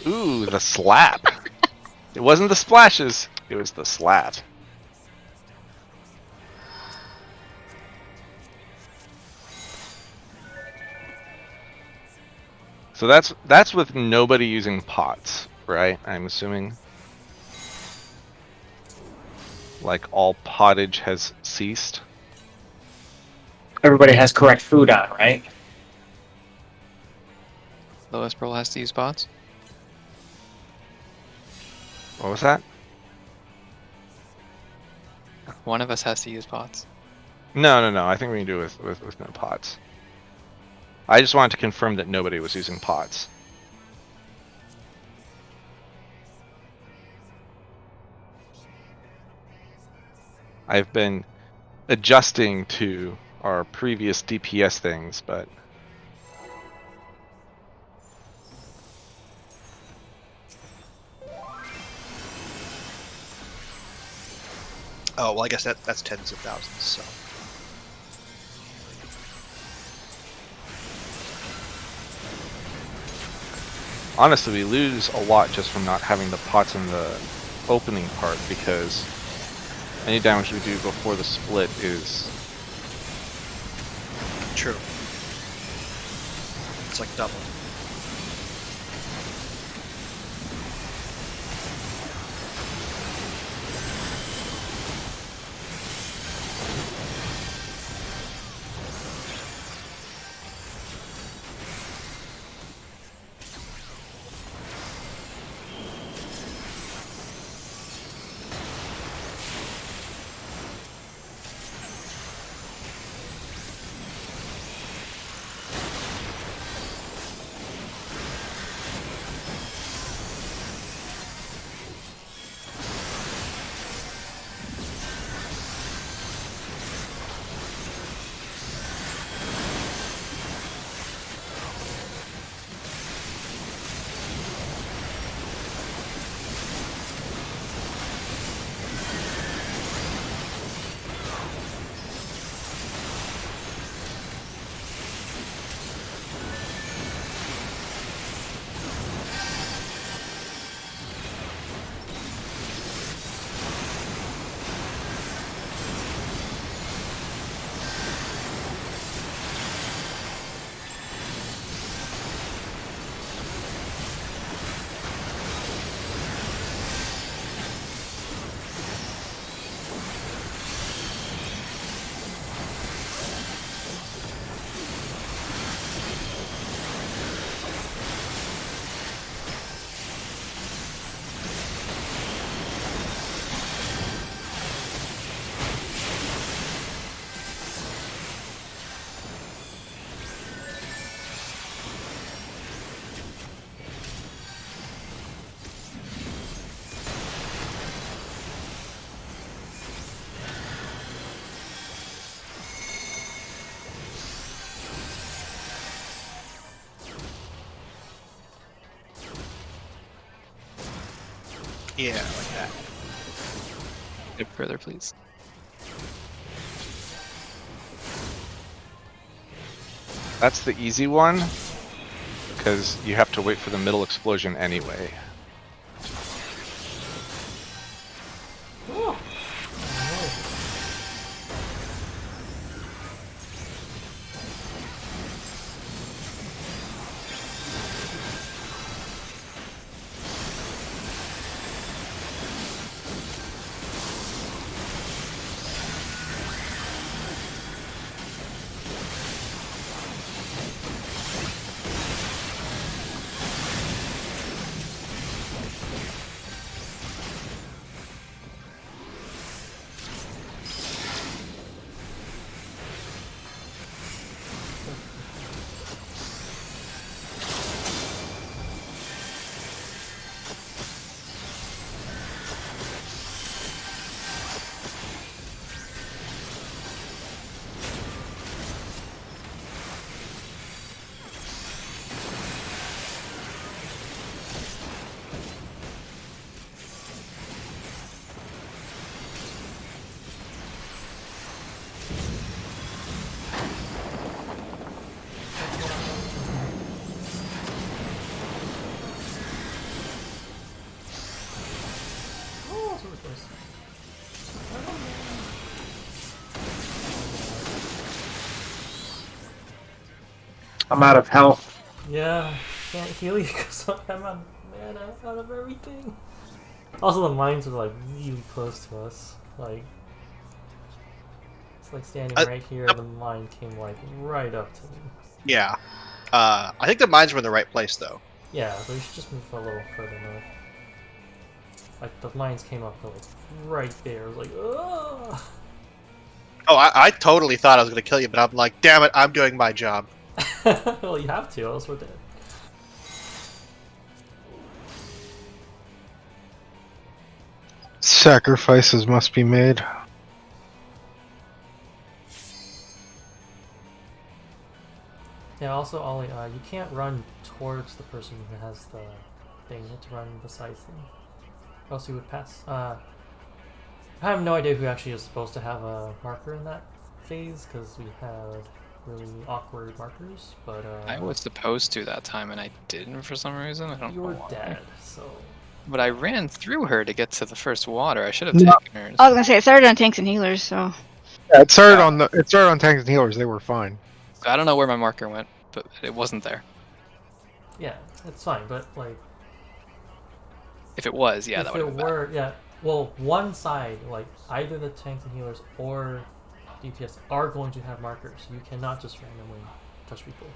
Ooh, the slap. It wasn't the splashes, it was the slap. So that's with nobody using pots, right? I'm assuming. Like all pottage has ceased. Everybody has correct food on, right? Lowest Pearl has to use pots. What was that? One of us has to use pots. No. I think we can do it with no pots. I just wanted to confirm that nobody was using pots. I've been adjusting to our previous DPS things, but Oh well, I guess that's tens of thousands. So honestly, we lose a lot just from not having the pots in the opening part, because any damage we do before the split is true. It's like double. Yeah, like that. Get further, please. That's the easy one, because you have to wait for the middle explosion anyway. Oh. Oh, so close. I'm out of health. Yeah, can't heal you because I'm on mana out of everything. Also, the mines are like really close to us. Like, it's like standing right here, and the mine came like right up to me. Yeah. I think the mines were in the right place though. Yeah, but we should just move a little further north. Like, the mines came up like right there. I was like, ugh! Oh, I totally thought I was gonna kill you, but I'm like, damn it, I'm doing my job. Well, you have to, else we're dead. Sacrifices must be made. Yeah, also, Ollie, you can't run towards the person who has the thing. You have to run besides them. Or else you would pass. I have no idea who actually is supposed to have a marker in that phase, because we had really awkward markers, but I was supposed to that time, and I didn't for some reason. I don't you know were why. dead, so... But I ran through her to get to the first water. I should have No. taken her. I was gonna say it started on tanks and healers, so Yeah, it started on tanks and healers. They were fine. I don't know where my marker went, but it wasn't there. Yeah, it's fine, but, like... If it was, yeah, if that would it have been bad. were, yeah, well, one side, like, either the tanks and healers or DPS are going to have markers. You cannot just randomly touch people.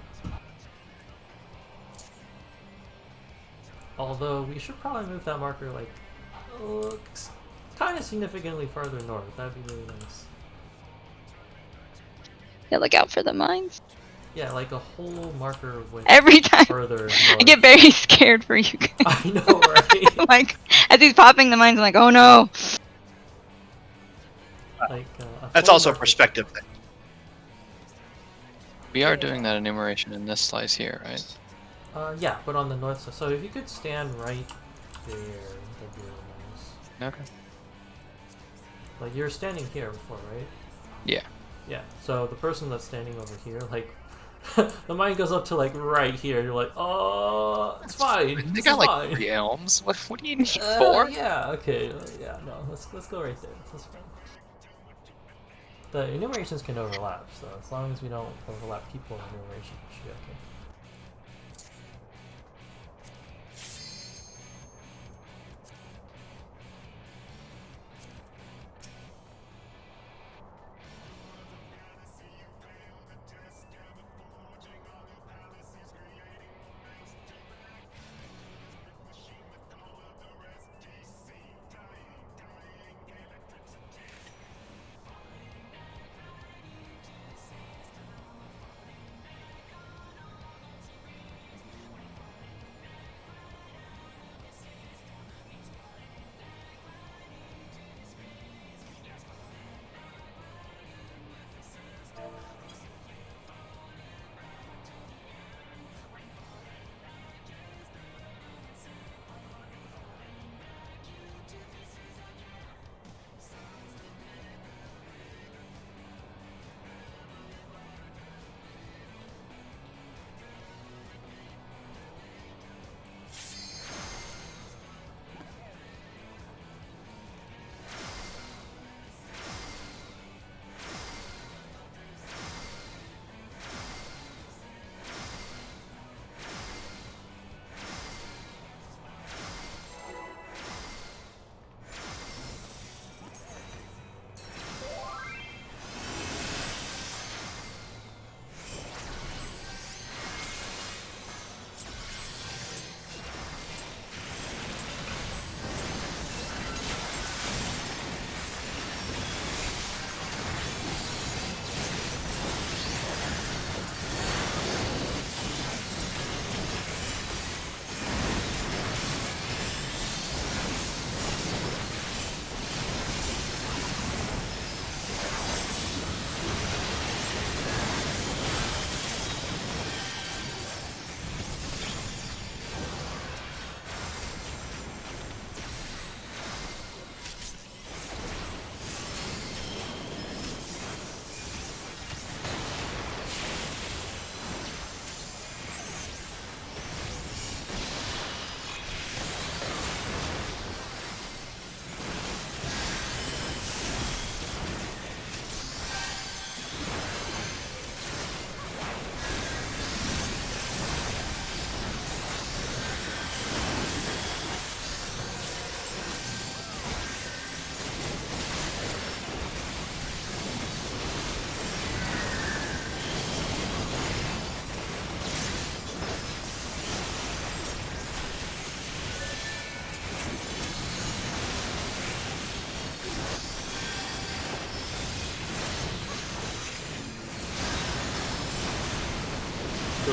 Although, we should probably move that marker, like, kind of significantly farther north. That'd be really nice. yeah, look out for the mines. Yeah, like a whole marker with Every time further north. I get very scared for you guys. I know, right? Like as he's popping the mines, I'm like, oh no. Like, That's also a perspective thing. We are doing that enumeration in this slice here, right? Yeah, but on the north side. So if you could stand right there, that'd be really nice. Okay. Like, you were standing here before, right? Yeah. Yeah, so the person that's standing over here, like, the mine goes up to, like, right here. You're like, oh, it's fine. They It's got like fine. 3 elms. What do you need 4? Yeah, okay. Yeah, no, let's go right there. That's fine. The enumerations can overlap, so as long as we don't overlap people in enumeration, it should be okay.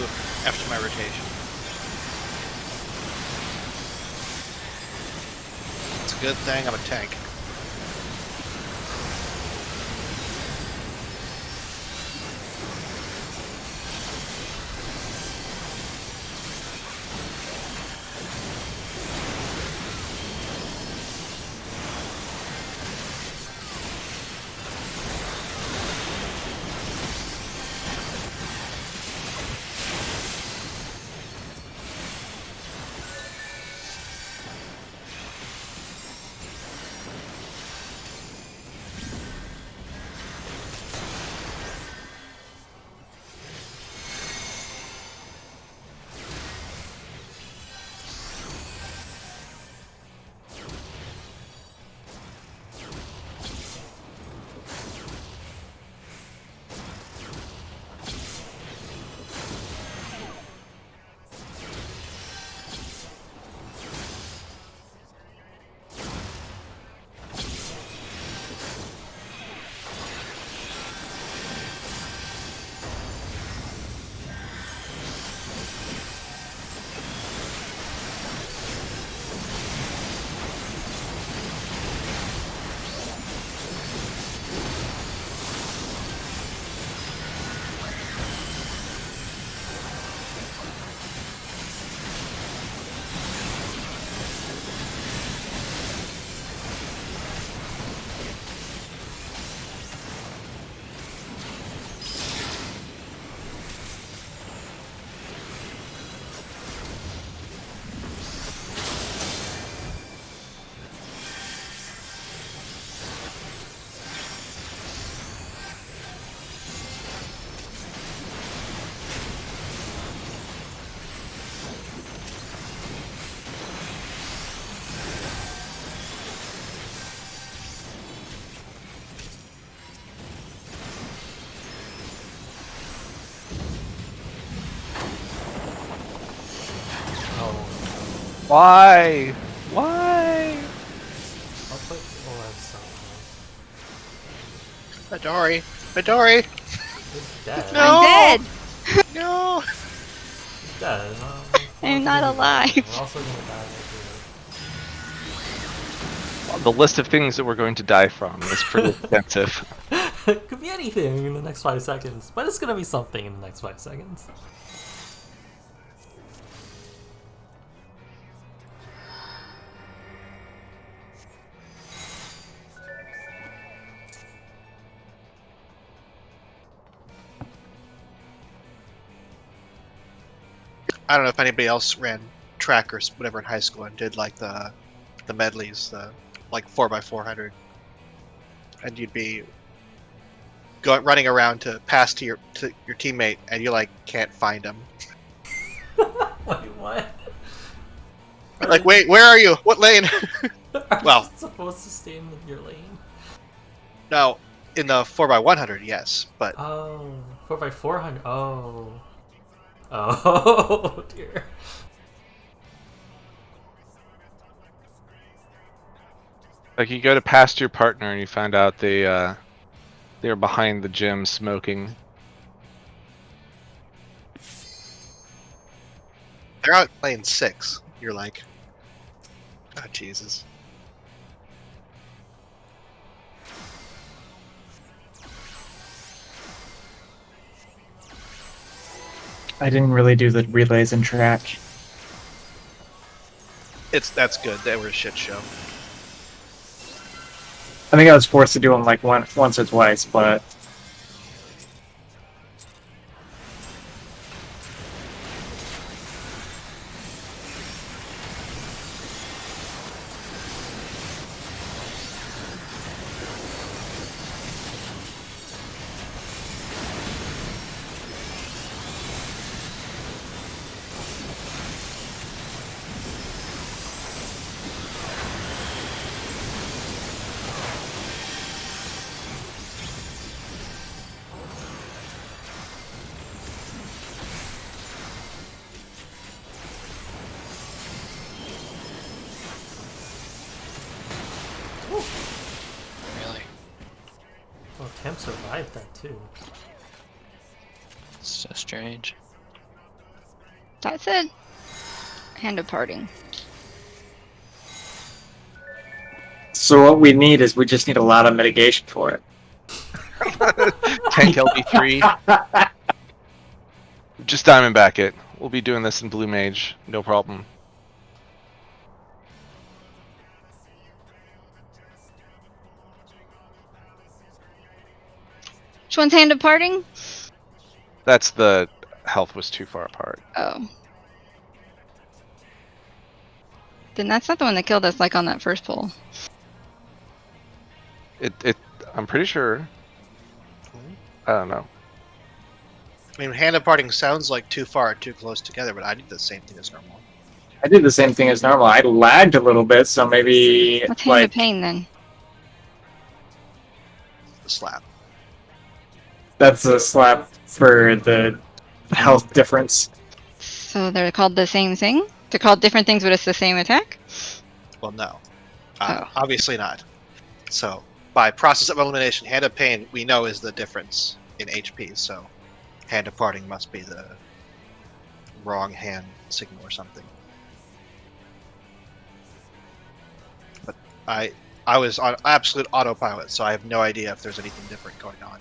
after my rotation. It's a good thing I'm a tank. Why? Why? I'll put OM somewhere. Midori! He's dead. No! I'm dead. No! He's dead. I'm not alive. We're also gonna die right The list of things that we're going to die from is pretty extensive. here. It could be anything in the next 5 seconds, but it's gonna be something in the next 5 seconds. I don't know if anybody else ran track or whatever in high school and did like the medleys, the like 4x400, and you'd be running around to pass to your teammate, and you like can't find him. Wait, what? Like, wait, where are you? What lane? Are Well- you supposed to stay in your lane? No, in the 4x100, yes, but Oh, 4x400. Oh. Oh dear. Like you go to past your partner and you find out they're behind the gym smoking. they're out lane 6. You're like, oh Jesus. I didn't really do the relays in track. That's good. They were a shit show. I think I was forced to do them like once or twice, but Really. Oh, Tim survived that too. It's so strange. That's it. Hand of parting. So what we need is we just need a lot of mitigation for it. Tank LB3. Just Diamondback it. We'll be doing this in Blue Mage. No problem. Which one's hand of parting? That's the health was too far apart. Oh. Then that's not the one that killed us like on that first pull. I'm pretty sure. I don't know. I mean, hand of parting sounds like too far, too close together, but I did the same thing as normal. I did the same thing as normal. I lagged a little bit, so maybe What's hand like of pain then? The slap. that's a slap for the health difference. So they're called the same thing? They're called different things, but it's the same attack? Well, no. Oh. Obviously not. So, by process of elimination, hand of pain we know is the difference in HP. So, hand of parting must be the wrong hand signal or something. But I was on absolute autopilot, so I have no idea if there's anything different going on.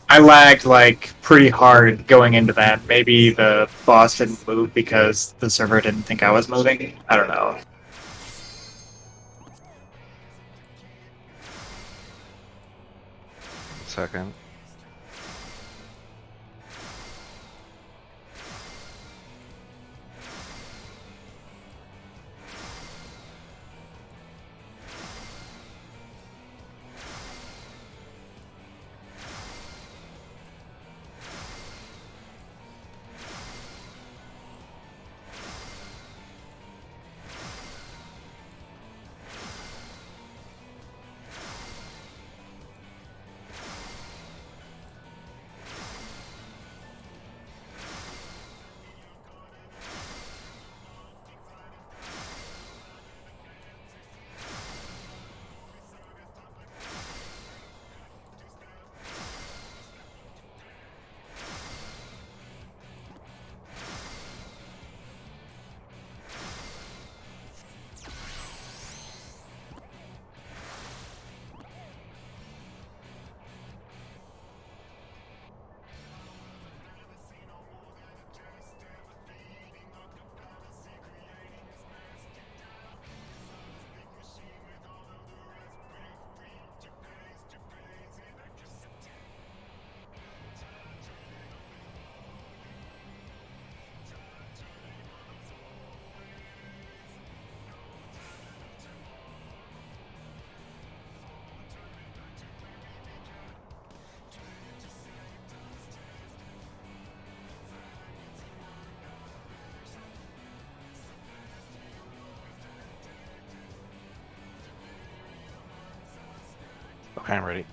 I lagged like pretty hard going into that. Maybe the boss didn't move because the server didn't think I was moving. I don't know. Second. Okay, I'm ready.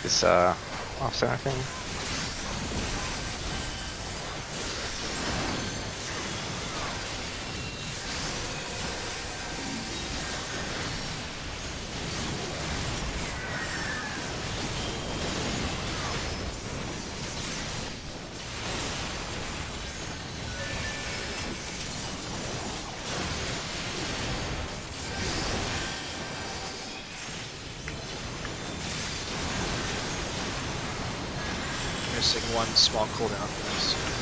This offset thing. missing one small cooldown for this.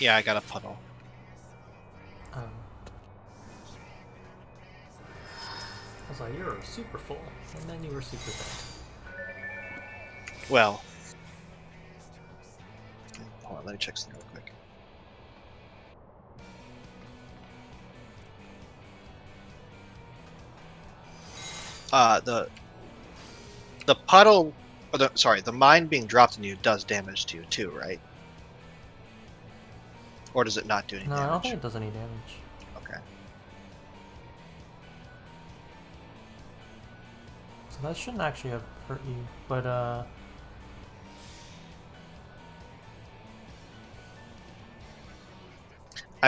Yeah, I got a puddle. I was like, you're super full, and then you were super thin. Well, hold on, let me check something real quick. The puddle, or the mine being dropped on you does damage to you too, right? Or does it not do any No, damage? I don't think it does any damage. Okay. So that shouldn't actually have hurt you, but I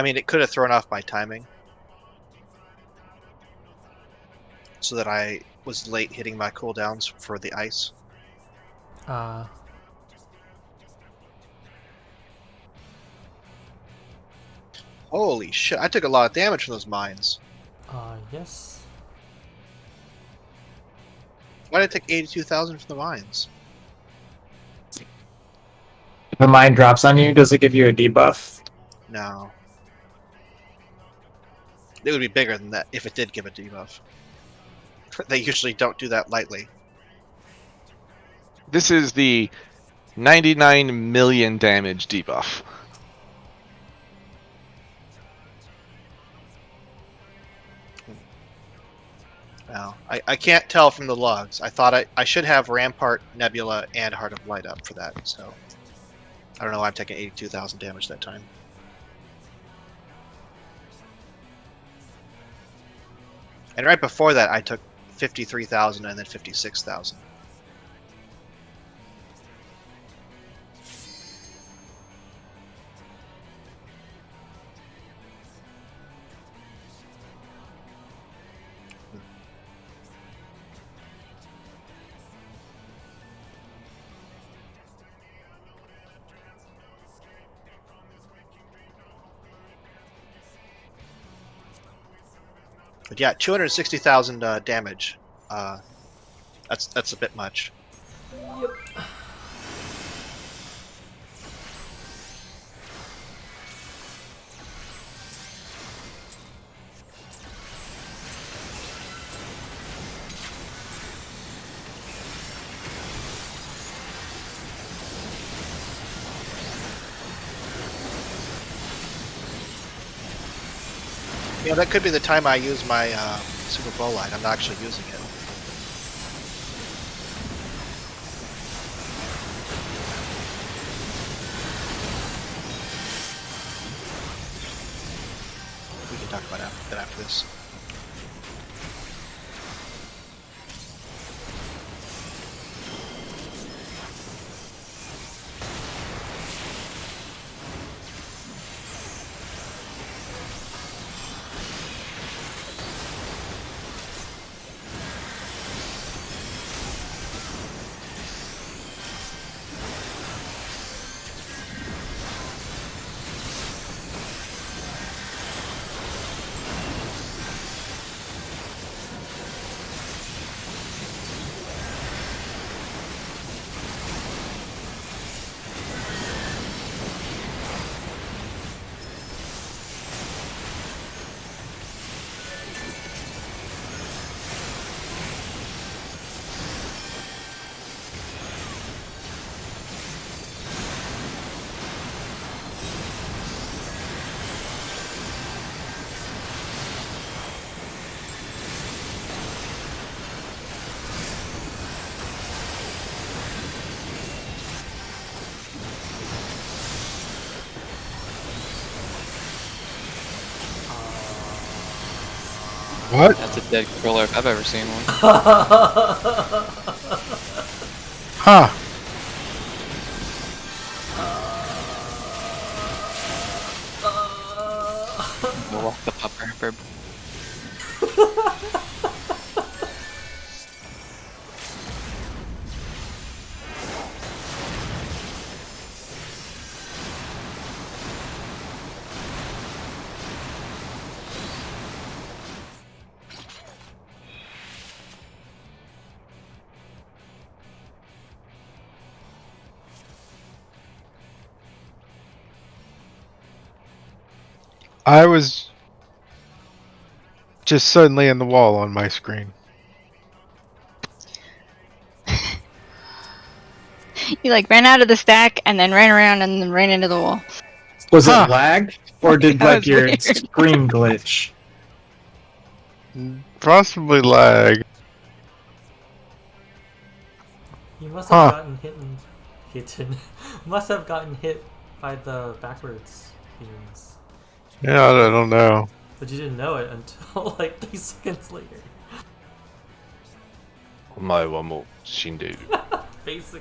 mean, it could have thrown off my timing, so that I was late hitting my cooldowns for the ice. Holy shit, I took a lot of damage from those mines. Yes. Why did I take 82,000 from the mines? If a mine drops on you, does it give you a debuff? No. It would be bigger than that if it did give a debuff. They usually don't do that lightly. This is the 99 million damage debuff. Well, I can't tell from the logs. I thought I should have Rampart, Nebula, and Heart of Light up for that, so I don't know why I'm taking 82,000 damage that time. And right before that, I took 53,000 and then 56,000. But yeah, 260,000 damage. That's a bit much. Yep. Yeah, that could be the time I use my super bow light. I'm not actually using it. We can talk about that after this. What? That's a dead controller if I've ever seen one. Huh. We'll walk the pupper. I was just suddenly in the wall on my screen. You like ran out of the stack and then ran around and then ran into the wall. Was Huh. it lag? Or did That like was your weird. screen glitch? Possibly lag. You must Huh. have must have gotten hit by the backwards beams. Yeah, I don't know. But you didn't know it until like 3 seconds later. お前はもう死んでいる。 Basically.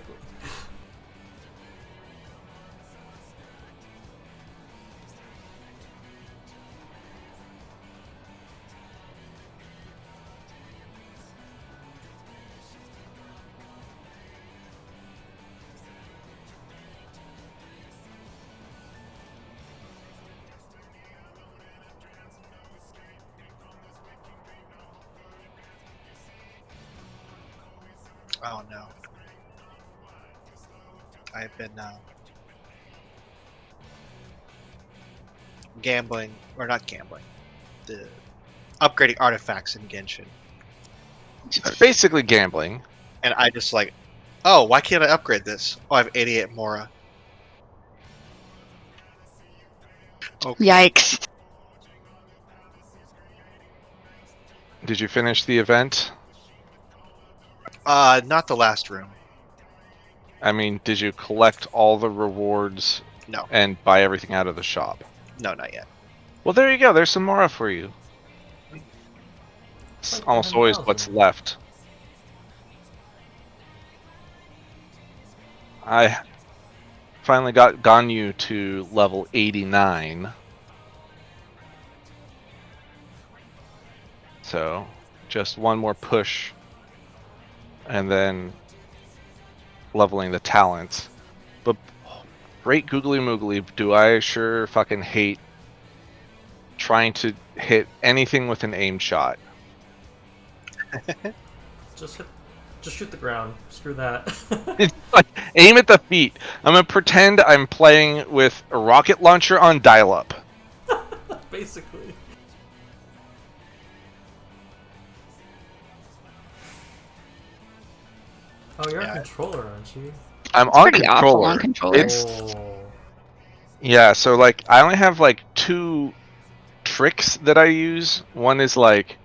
Oh no. I've been gambling, or not gambling, the upgrading artifacts in Genshin. Basically gambling. And I just like, oh, why can't I upgrade this? Oh, I have 88 Mora. Okay. Yikes. Did you finish the event? Not the last room. I mean, did you collect all the rewards No. and buy everything out of the shop? No, not yet. Well, there you go. There's some Mora for you. It's Like almost always 1,000. what's left. I finally got Ganyu to level 89. So, just one more push. And then leveling the talents. But great googly moogly, do I sure fucking hate trying to hit anything with an aim shot. Just shoot the ground. Screw that. It's like, aim at the feet. I'm gonna pretend I'm playing with a rocket launcher on dial-up. Basically. Oh, you're a controller, aren't you? I'm It's on pretty awful controller. on controller. It's Oh. yeah. So like, I only have like 2 tricks that I use. One is like,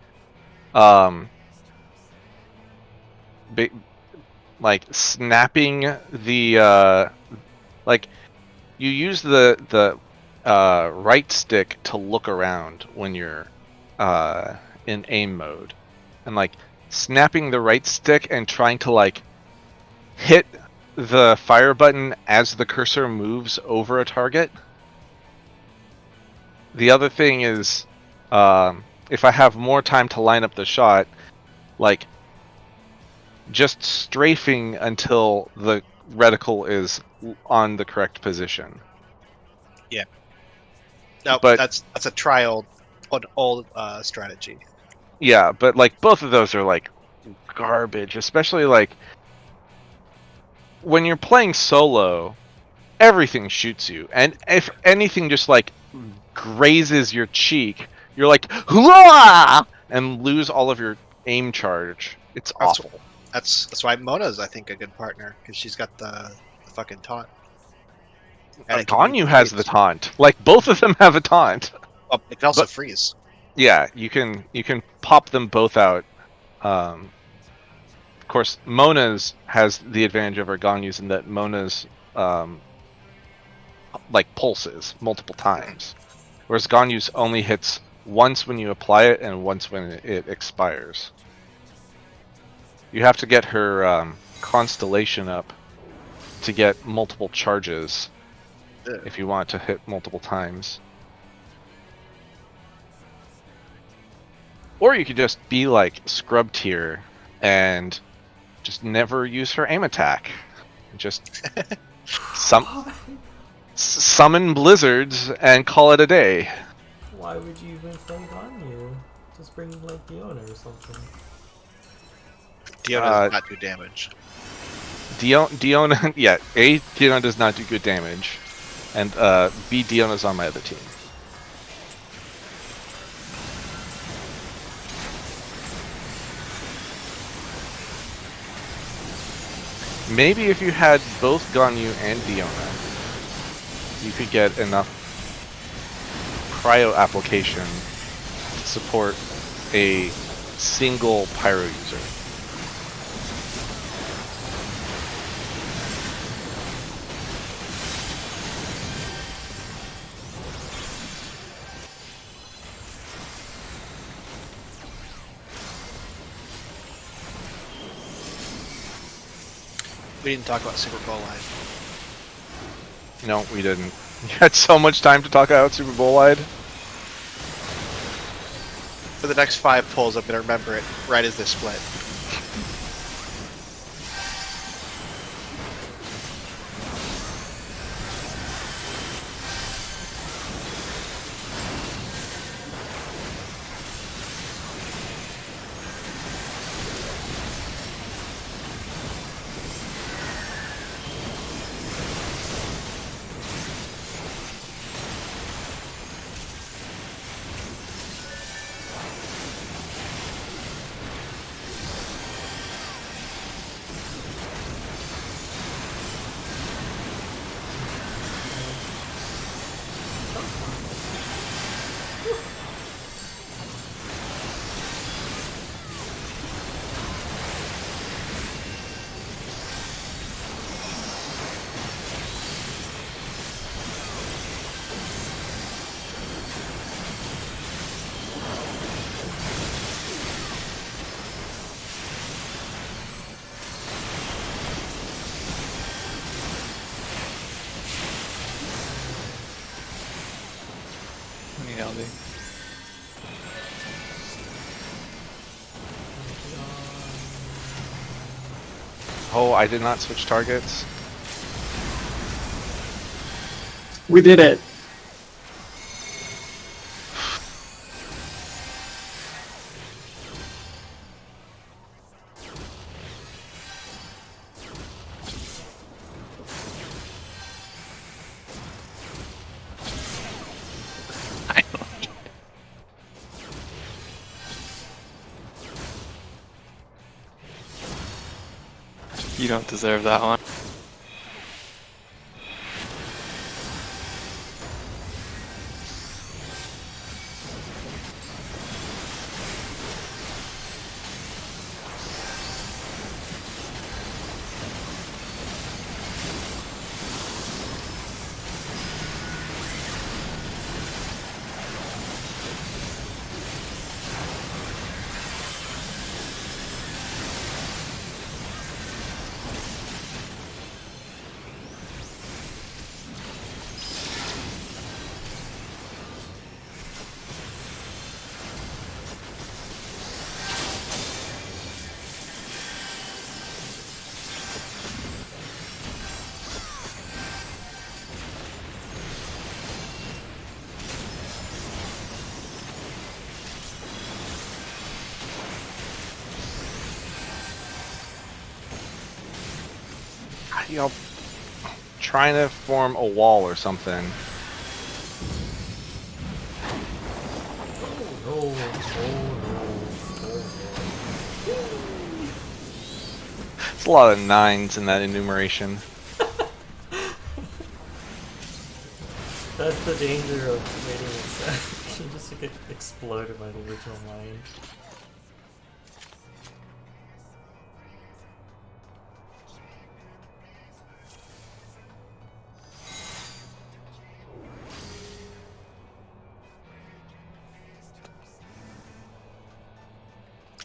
like snapping the like you use the right stick to look around when you're in aim mode, and like snapping the right stick and trying to like hit the fire button as the cursor moves over a target. The other thing is, if I have more time to line up the shot, like just strafing until the reticle is on the correct position. No, But- that's a trial old strategy. Yeah, but like both of those are like garbage, especially like when you're playing solo, everything shoots you, and if anything just like grazes your cheek, you're like "Hurrah!" and lose all of your aim charge. It's That's- awful. That's why Mona's, I think, a good partner, because she's got the fucking taunt. And it can be Ganyu has the freeze. taunt. Like both of them have a taunt. Oh, it can also but- freeze. Yeah, you can pop them both out. Of course, Mona's has the advantage over Ganyu's in that Mona's like pulses multiple times, whereas Ganyu's only hits once when you apply it and once when it expires. You have to get her constellation up to get multiple charges if you want it to hit multiple times. Or you could just be like scrub tier and just never use her aim attack. Just summon blizzards and call it a day. Why would you even play Ganyu? Just bring like Diona or something. Diona does not do damage. Diona, yeah, A, Diona does not do good damage, and B, Diona's on my other team. Maybe if you had both Ganyu and Diona, you could get enough cryo application to support a single pyro user. We didn't talk about Super Bowl Line. No, we didn't. You had so much time to talk about Super Bowl Wide. For the next 5 pulls, I'm going to remember it right as they split. I need LB. Oh, I did not switch targets. We did it. You don't deserve that one. You know, trying to form a wall or something. Oh no. It's a lot of 9s in that enumeration. That's the danger of waiting a set. You just get exploded by the original line.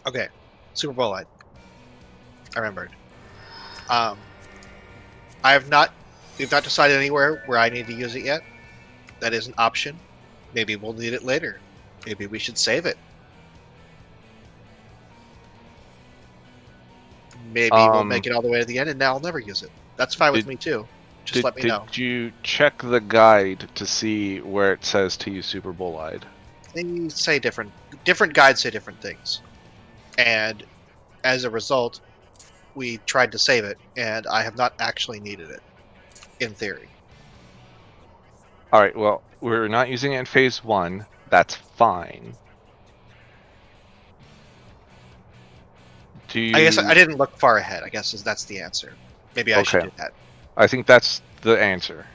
Okay, Super Bowl light. I remembered. We've not decided anywhere where I need to use it yet. That is an option. Maybe we'll need it later. Maybe we should save it. Maybe we'll make it all the way to the end and now I'll never use it. That's fine with me too. Just let me know. Did you check the guide to see where it says to use Super Bolide? They say different guides say different things. And as a result, we tried to save it, and I have not actually needed it, in theory. Alright, well, we're not using it in phase 1. That's fine. Do you... I guess I didn't look far ahead, I guess that's the answer. Maybe I should do that. I think that's the answer.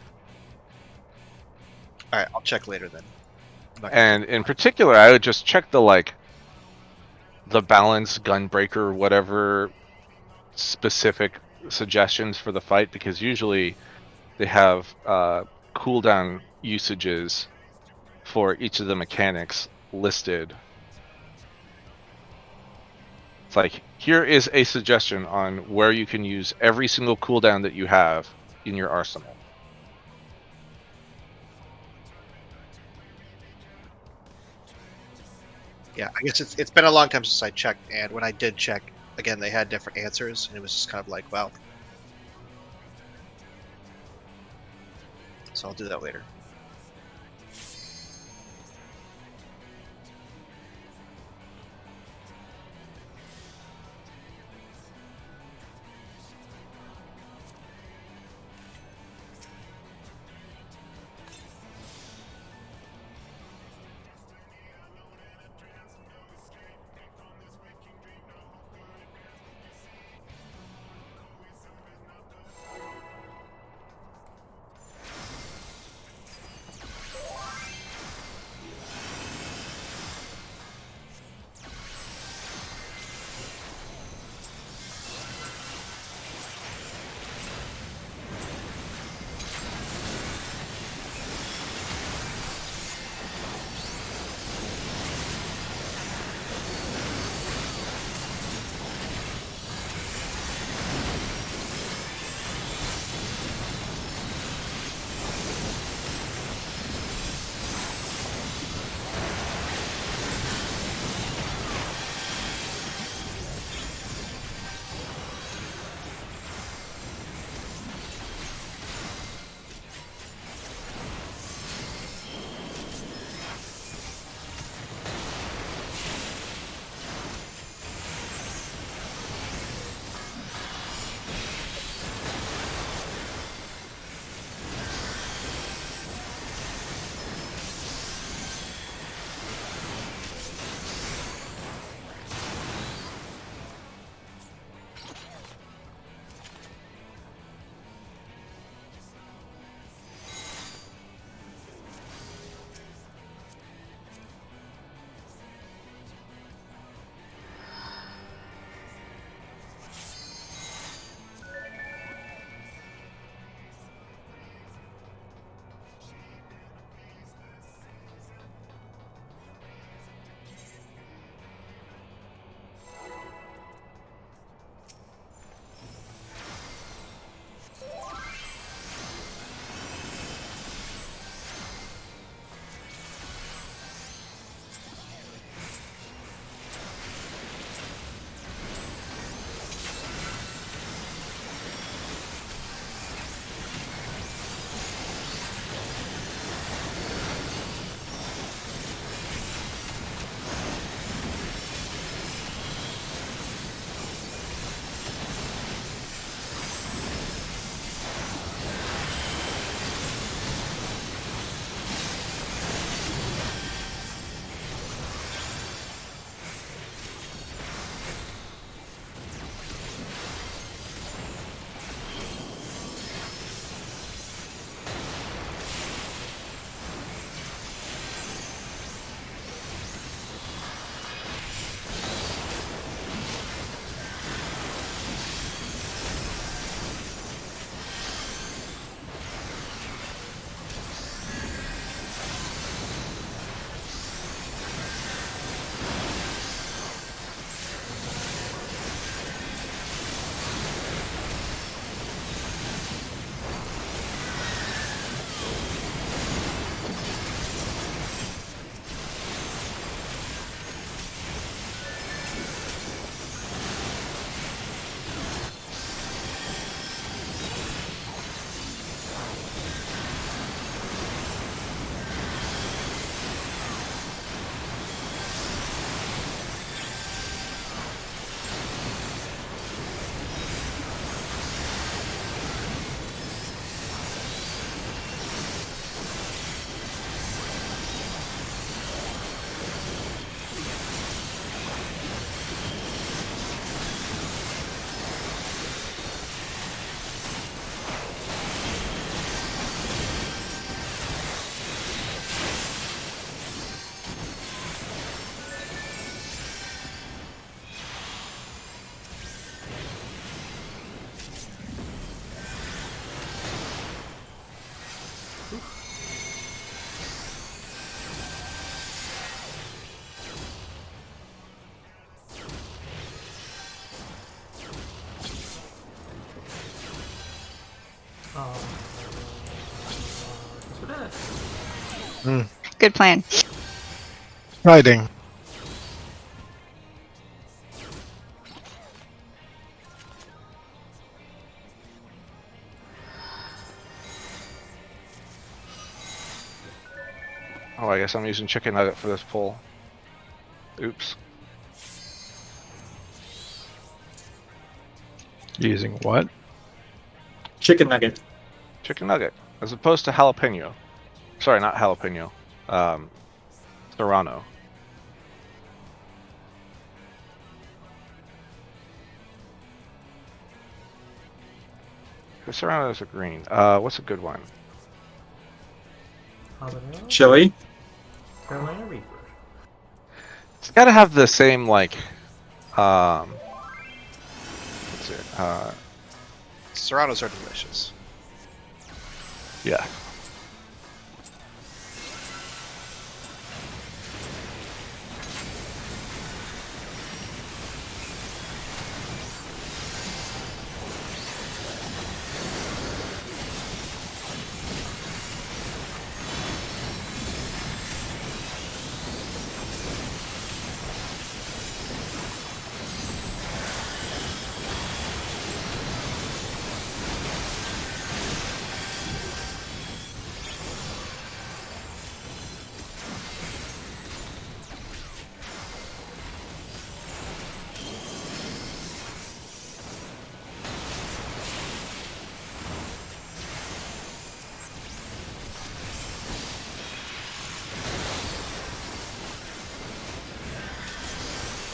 Alright, I'll check later then. And in particular, I would just check the balance, gunbreaker, whatever specific suggestions for the fight, because usually they have cooldown usages for each of the mechanics listed. It's like, here is a suggestion on where you can use every single cooldown that you have in your arsenal. Yeah, I guess it's been a long time since I checked, and when I did check, again, they had different answers, and it was just kind of like, well. So I'll do that later. Good plan. Riding. Oh, I guess I'm using chicken nugget for this pull. Oops. Using what? Chicken nugget. Chicken nugget. As opposed to jalapeno. Sorry, not jalapeno. Serrano. The Serranos are green. What's a good one? Habanero? Chili. Carolina Reaper. It's gotta have the same, like, what's it? Serranos are delicious. Yeah.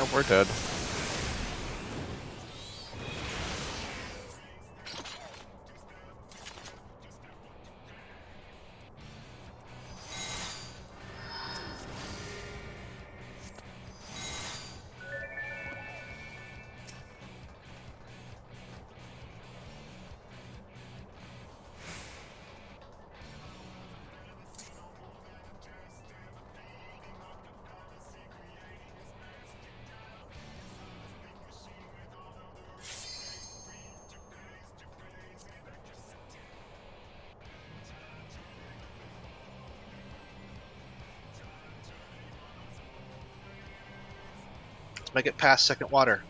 Oh, we're dead. Let's make it past second water.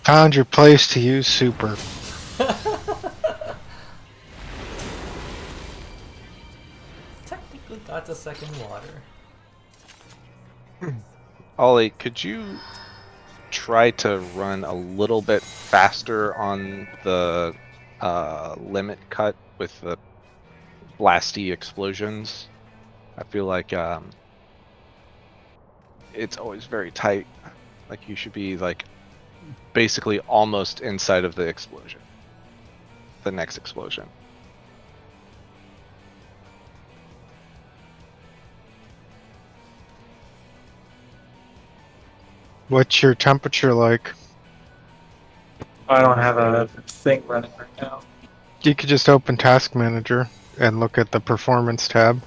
Found your place to use super. Technically got the second water. Ollie, could you try to run a little bit faster on the limit cut with the blasty explosions? I feel like it's always very tight. Like you should be like basically almost inside of the explosion. The next explosion. What's your temperature like? I don't have a thing running right now. You could just open Task Manager and look at the Performance tab.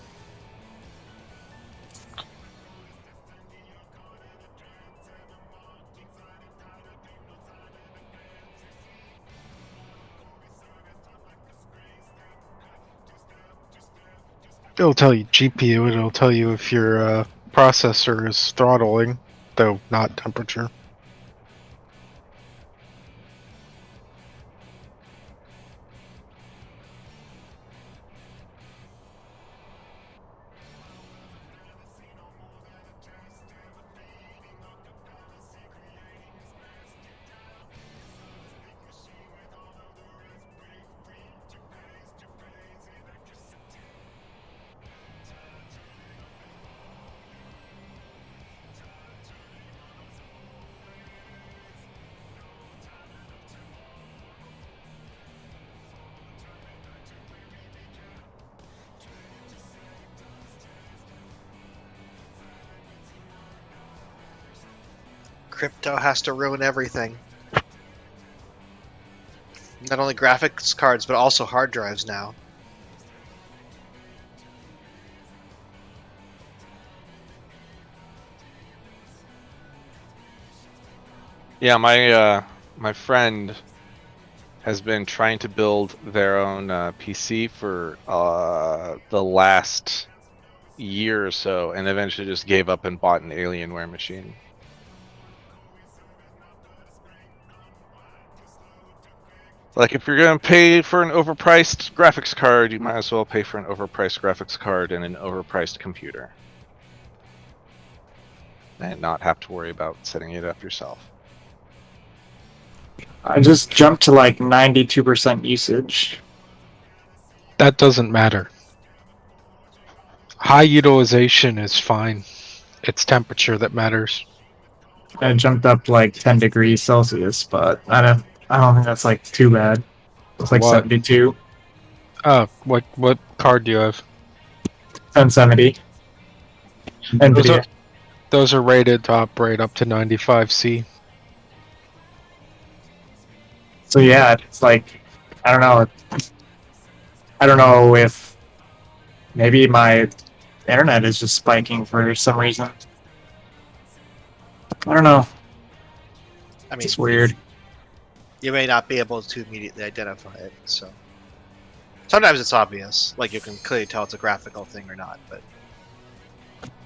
It'll tell you GPU, it'll tell you if your processor is throttling, though not temperature. Crypto has to ruin everything. Not only graphics cards, but also hard drives now. Yeah, my friend has been trying to build their own PC for the last year or so, and eventually just gave up and bought an Alienware machine. Like, if you're gonna pay for an overpriced graphics card, you might as well pay for an overpriced graphics card and an overpriced computer. And not have to worry about setting it up yourself. I just jumped to like 92% usage. That doesn't matter. High utilization is fine. It's temperature that matters. I jumped up like 10 degrees Celsius, but I don't think that's like too bad. It's like What? 72, What card do you have? 1070. NVIDIA. Those are rated to operate up to 95C. So yeah, it's like, I don't know. I don't know if maybe my internet is just spiking for some reason. I don't know. I mean, It's weird. you may not be able to immediately identify it, so sometimes it's obvious, like you can clearly tell it's a graphical thing or not. But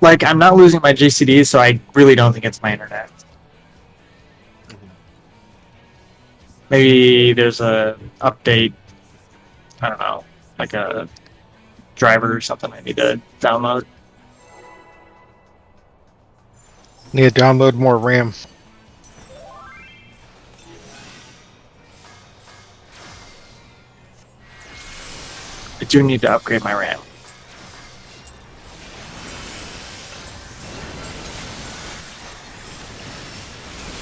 Like, I'm not losing my GCD, so I really don't think it's my internet. Maybe there's a update. I don't know, like a driver or something I need to download. Need to download more RAM. I do need to upgrade my RAM.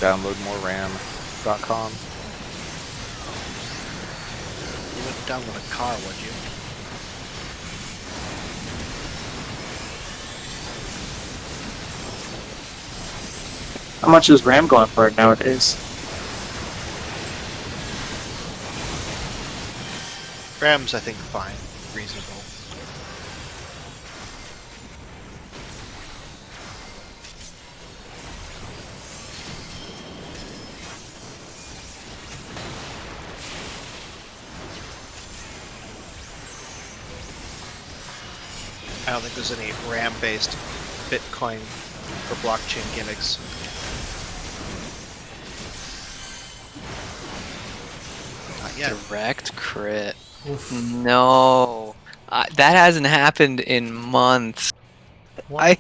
Download more RAM.com. you wouldn't download a car, would you? How much is RAM going for nowadays? RAM's, I think, fine, reasonable. I don't think there's any RAM-based Bitcoin for blockchain gimmicks. Not yet. Direct crit. Oof. No. That hasn't happened in months. What?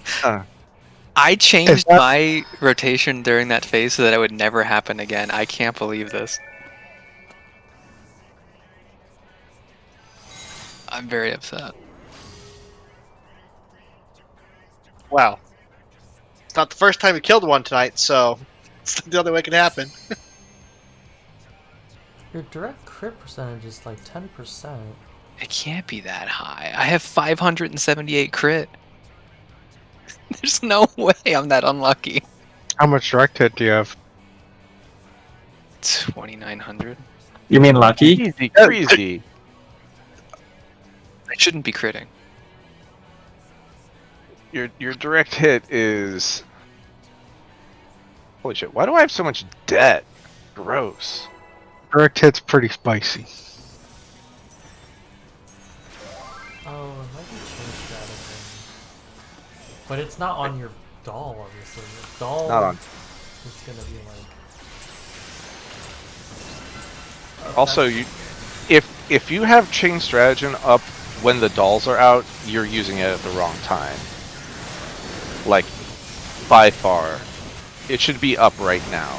I changed that- my rotation during that phase so that it would never happen again. I can't believe this. I'm very upset. Wow. It's not the first time you killed one tonight, so it's the only way it can happen. Your direct crit percentage is like 10%. It can't be that high. I have 578 crit. There's no way I'm that unlucky. How much direct hit do you have? 2,900. You mean lucky? Easy, crazy. I shouldn't be critting. Your direct hit is. Holy shit! Why do I have so much debt? Gross. Direct hit's pretty spicy. Oh, it might be change strategy. But it's not on your doll, obviously. Your doll Not on. is gonna be like. Also, if you have chain stratagem up when the dolls are out, you're using it at the wrong time. Like, by far, it should be up right now.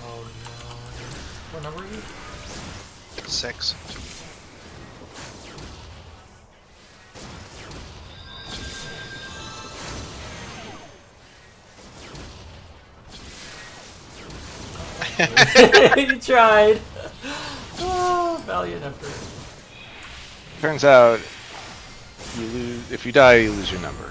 Oh no. What number are you? 6. You tried. Oh, valiant effort. Turns out, you lose. If you die, you lose your number.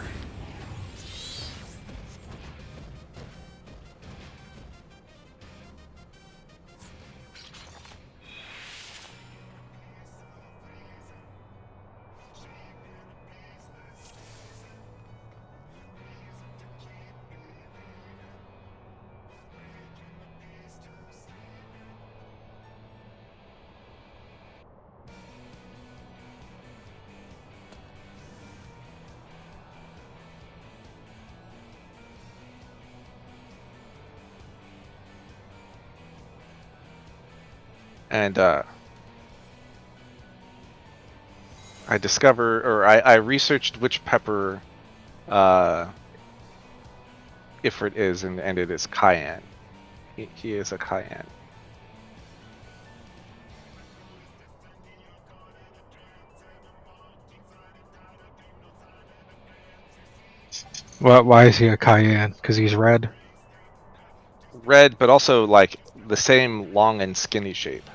And I I researched which pepper Ifrit is, and it is cayenne. He is a cayenne. Why is he a cayenne? Because he's red. red, but also like the same long and skinny shape.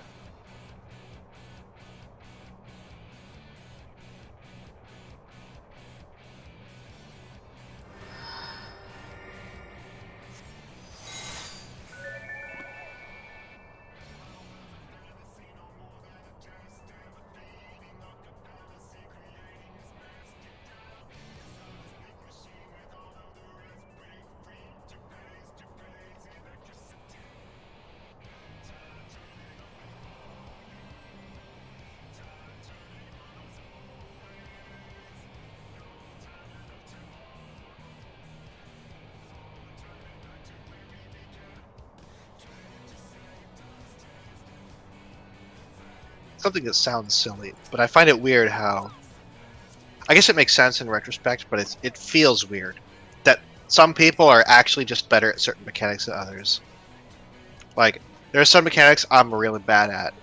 Something that sounds silly, but I find it weird how. I guess it makes sense in retrospect, but it feels weird that some people are actually just better at certain mechanics than others. Like, there are some mechanics I'm really bad at,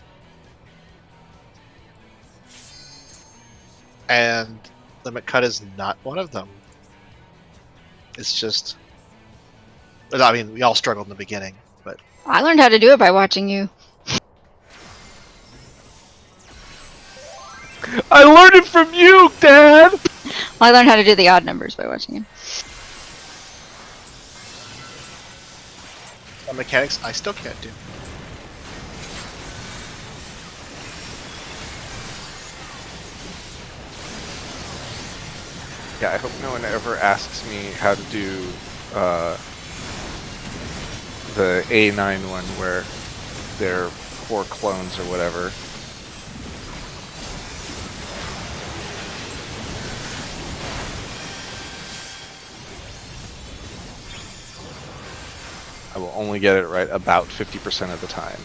and limit cut is not one of them. It's just. I mean, we all struggled in the beginning, but I learned how to do it by watching you. I learned it from you, Dad! I learned how to do the odd numbers by watching you. some mechanics I still can't do. Yeah, I hope no one ever asks me how to do the A9 one where they're 4 clones or whatever. I will only get it right about 50% of the time.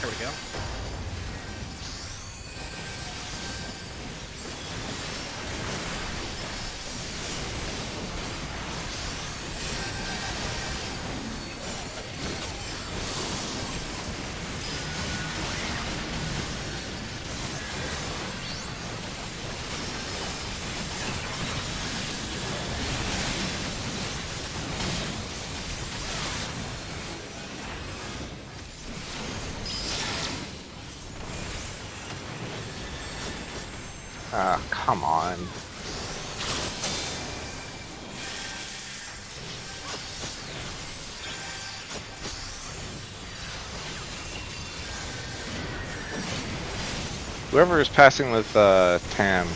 There we go. Ah, come on. Whoever is passing with Tam,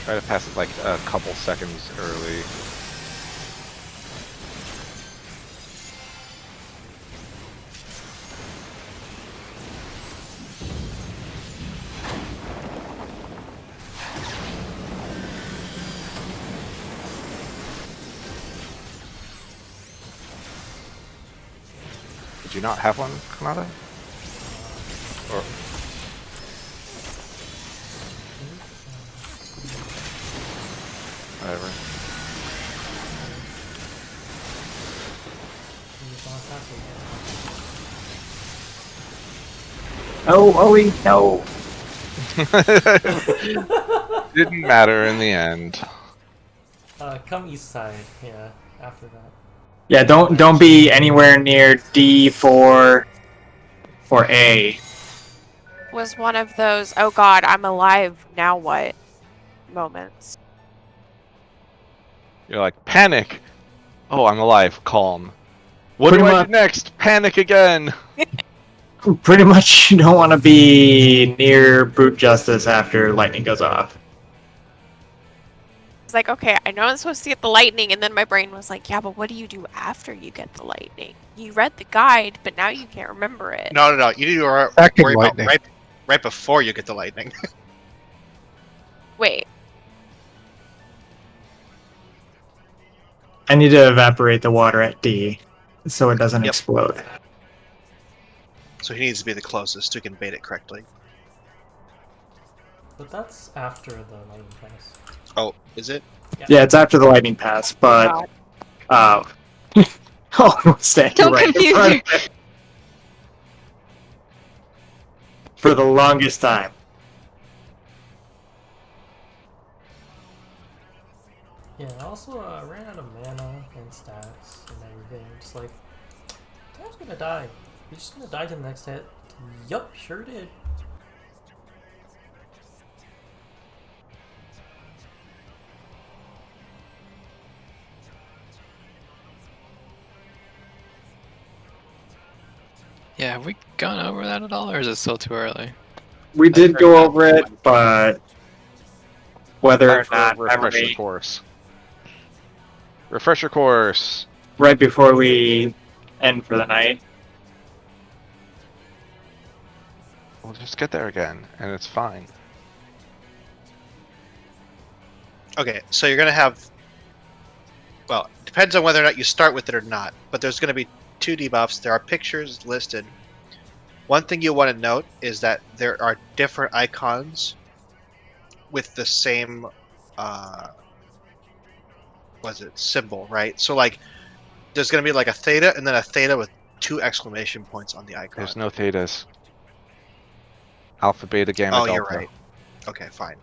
Try to pass it like a couple seconds early. Did you not have one, Kanata? Or whatever. Oh, Ollie, no. Didn't matter in the end. Come east side, yeah, after that. Yeah, don't be anywhere near D4 or A. Was one of those, oh god, I'm alive, now what moments. You're like, panic! Oh, I'm alive, calm. What Pretty do I much- do next? Panic again! Pretty much, you don't want to be near brute justice after lightning goes off. It's like, okay, I know I'm supposed to get the lightning, and then my brain was like, yeah, but what do you do after you get the lightning? You read the guide, but now you can't remember it. No. You need to Second worry about lightning. right before you get the lightning. Wait, I need to evaporate the water at D so it doesn't Yep. explode. So he needs to be the closest who can bait it correctly. But that's after the lightning pass. Oh, is it? Yeah, it's after the lightning pass, but oh, Stan, Don't you're right. confuse You're her. right. For the longest time. Yeah, I also ran out of mana and stacks and everything. Just like, Tam's gonna die. You're just gonna die to the next hit. Yup, sure did. Yeah, have we gone over that at all, or is it still too early? We did heard go that. over it, but whether or Time for not a refresher memory, course. Refresher course. right before we end for the night. We'll just get there again, and it's fine. Okay, so you're gonna have. Well, depends on whether or not you start with it or not. But there's gonna be 2 debuffs. There are pictures listed. One thing you want to note is that there are different icons with the same, symbol, right? So like, there's gonna be like a theta and then a theta with 2 exclamation points on the icon. There's no thetas. Alpha, beta, gamma, Oh, delta. you're right. Okay, fine.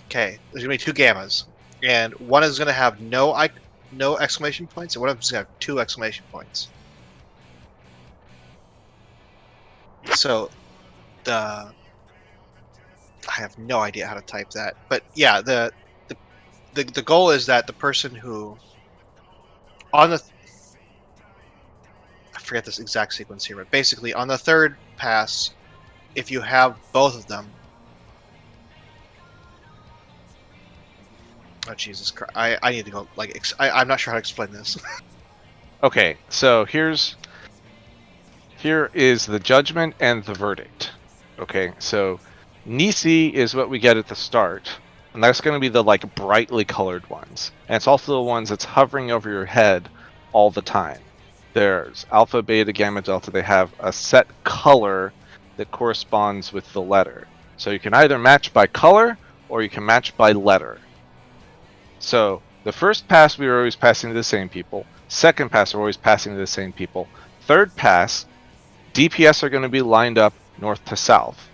Okay, there's gonna be 2 gammas, and one is gonna have no exclamation points, and one of them's gonna have 2 exclamation points. So, I have no idea how to type that, but yeah, the goal is that the person who on the I forget this exact sequence here, but basically on the 3rd pass, if you have both of them. Oh Jesus Christ! I need to go. Like, I'm not sure how to explain this. Okay, so here is the judgment and the verdict. Okay, so Nisi is what we get at the start, and that's going to be the like brightly colored ones, and it's also the ones that's hovering over your head all the time. There's alpha, beta, gamma, delta. They have a set color that corresponds with the letter. So you can either match by color or you can match by letter. So the first pass we were always passing to the same people. Second pass we're always passing to the same people. Third pass, DPS are going to be lined up north to south.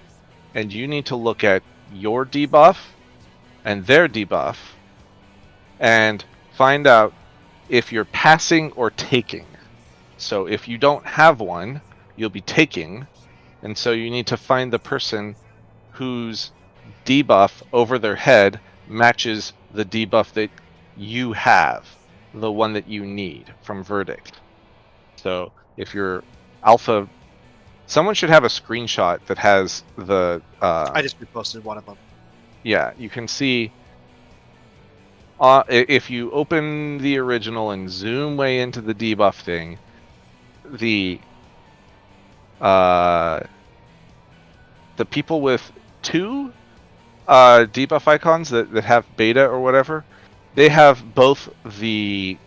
And you need to look at your debuff and their debuff and find out if you're passing or taking. So if you don't have one, you'll be taking. And so you need to find the person whose debuff over their head matches the debuff that you have, the one that you need from Verdict. So if you're Alpha, someone should have a screenshot that has the. I just reposted one of them. Yeah, you can see. If you open the original and zoom way into the debuff thing, the people with 2 debuff icons that have beta or whatever, they have both the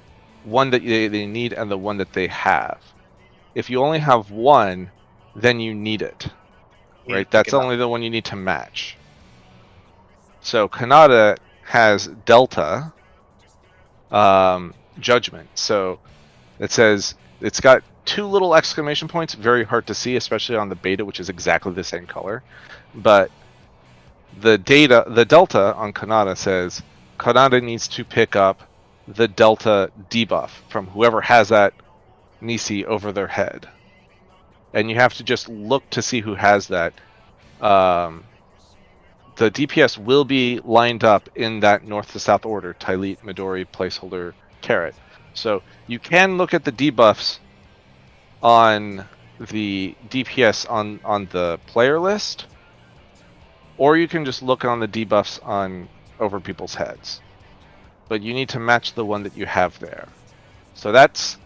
one that they need and the one that they have. If you only have one, then you need it. You Right? pick That's it up. only the one you need to match. So Kanata has Delta Judgment. So it says it's got 2 little exclamation points, very hard to see, especially on the beta, which is exactly the same color. But the delta on Kanata says Kanata needs to pick up the Delta debuff from whoever has that Nisi over their head. And you have to just look to see who has that. The DPS will be lined up in that north to south order: Tyleet, Midori, placeholder, Carrot. So you can look at the debuffs on the DPS on the player list, or you can just look on the debuffs on over people's heads. But you need to match the one that you have there. So that's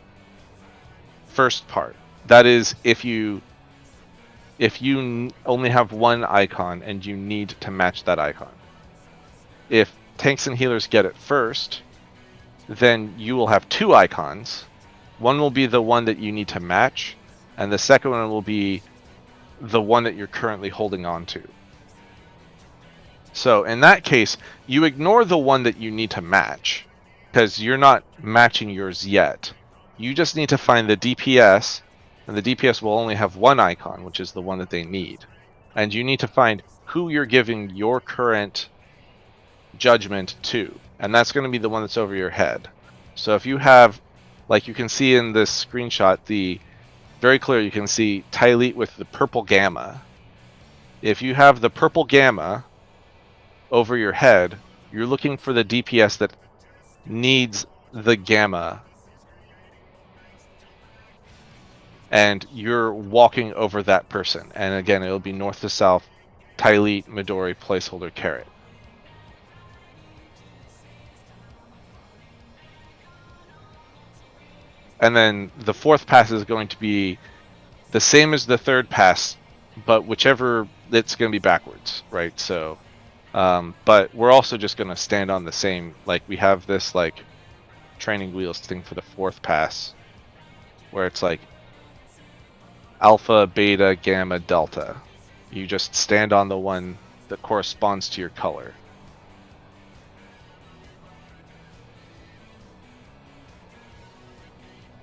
first part. That is if you only have one icon and you need to match that icon. If tanks and healers get it first, then you will have 2 icons. One will be the one that you need to match, and the second one will be the one that you're currently holding on to. So in that case, you ignore the one that you need to match, because you're not matching yours yet. You just need to find the DPS, and the DPS will only have one icon, which is the one that they need. And you need to find who you're giving your current judgment to, and that's going to be the one that's over your head. So if you have, like you can see in this screenshot, very clear, you can see Tyleet with the purple gamma. If you have the purple gamma over your head, you're looking for the DPS that needs the gamma, and you're walking over that person. And again, it'll be north to south, Tyleet, Midori, placeholder, Carrot. And then the 4th pass is going to be the same as the 3rd pass, but whichever, it's going to be backwards, right? So, but we're also just going to stand on the same, like we have this like training wheels thing for the 4th pass, where it's like alpha, beta, gamma, delta. You just stand on the one that corresponds to your color.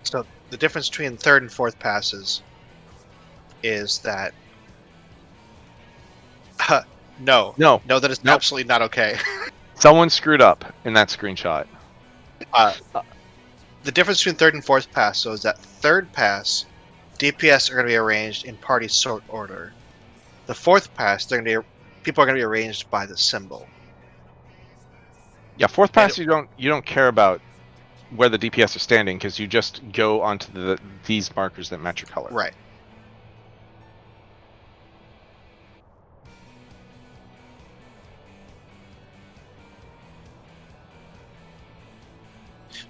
So the difference between 3rd and 4th passes is that no, that is absolutely not okay. Someone screwed up in that screenshot. The difference between 3rd and 4th pass, so is that 3rd pass, DPS are going to be arranged in party sort order. The 4th pass, people are going to be arranged by the symbol. Yeah, 4th pass, you don't care about where the DPS are standing, because you just go onto these markers that match your color. Right.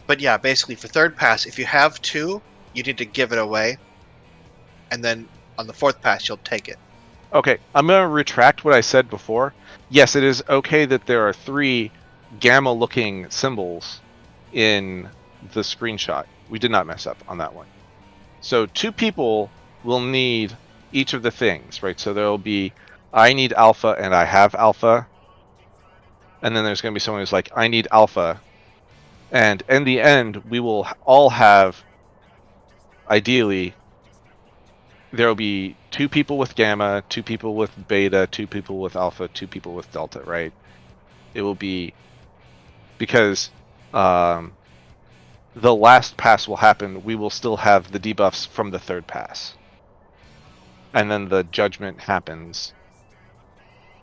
But yeah, basically for 3rd pass, if you have 2, you need to give it away, and then on the 4th pass, you'll take it. Okay, I'm going to retract what I said before. Yes, it is okay that there are 3 gamma-looking symbols in the screenshot. We did not mess up on that one. So 2 people will need each of the things, right? So there will be, I need alpha and I have alpha. And then there's going to be someone who's like, I need alpha. And in the end, we will all have, ideally, there will be 2 people with gamma, 2 people with beta, 2 people with alpha, 2 people with delta, right? It will be, because the last pass will happen, we will still have the debuffs from the 3rd pass. And then the judgment happens,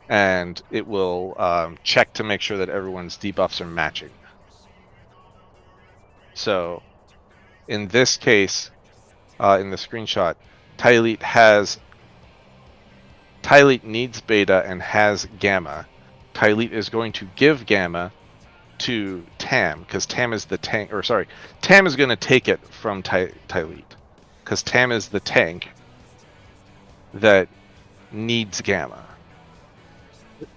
and it will check to make sure that everyone's debuffs are matching. So, in this case, in the screenshot, Tyleet needs beta and has gamma. Tylete is going to give Gamma to Tam, because Tam is the tank. Or sorry, Tam is going to take it from Tylete, because Tam is the tank that needs Gamma.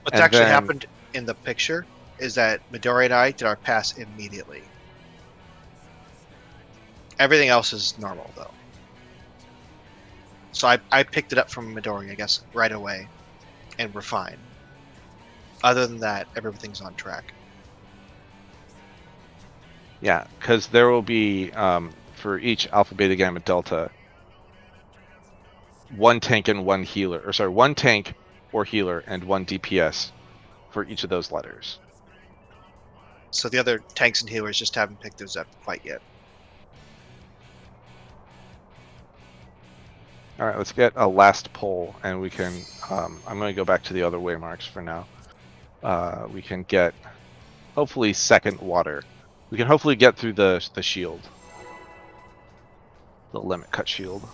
What's And actually then- happened in the picture is that Midori and I did our pass immediately. Everything else is normal, though. So I picked it up from Midori, I guess, right away, and we're fine. Other than that, everything's on track. Yeah, because there will be, for each Alpha, Beta, Gamma, Delta, one tank and one healer. Or sorry, one tank or healer and one DPS for each of those letters. So the other tanks and healers just haven't picked those up quite yet. All right, let's get a last poll, and we can. I'm going to go back to the other waymarks for now. We can get, hopefully, second water. We can hopefully get through the shield, the limit cut shield.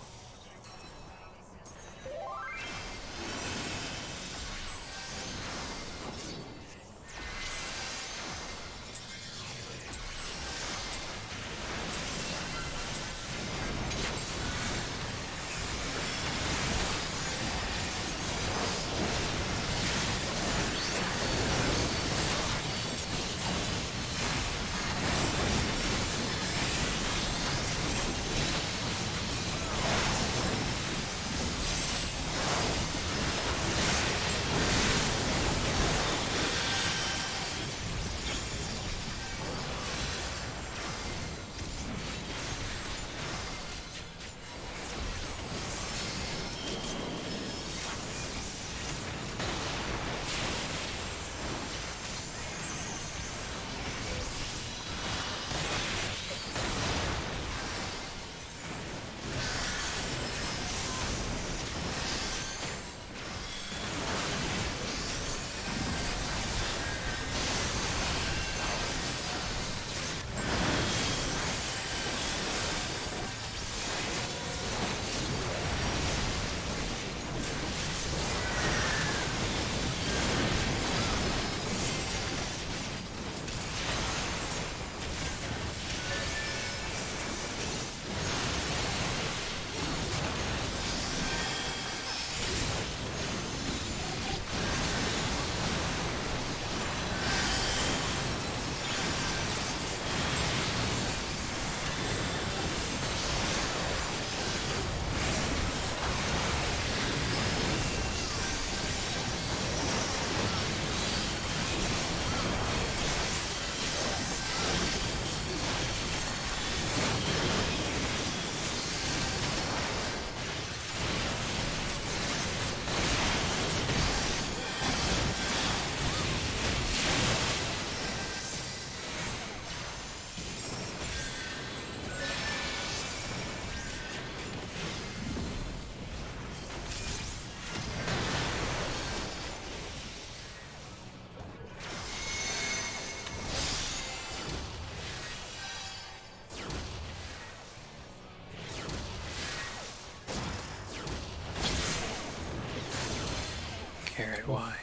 Carrot, why?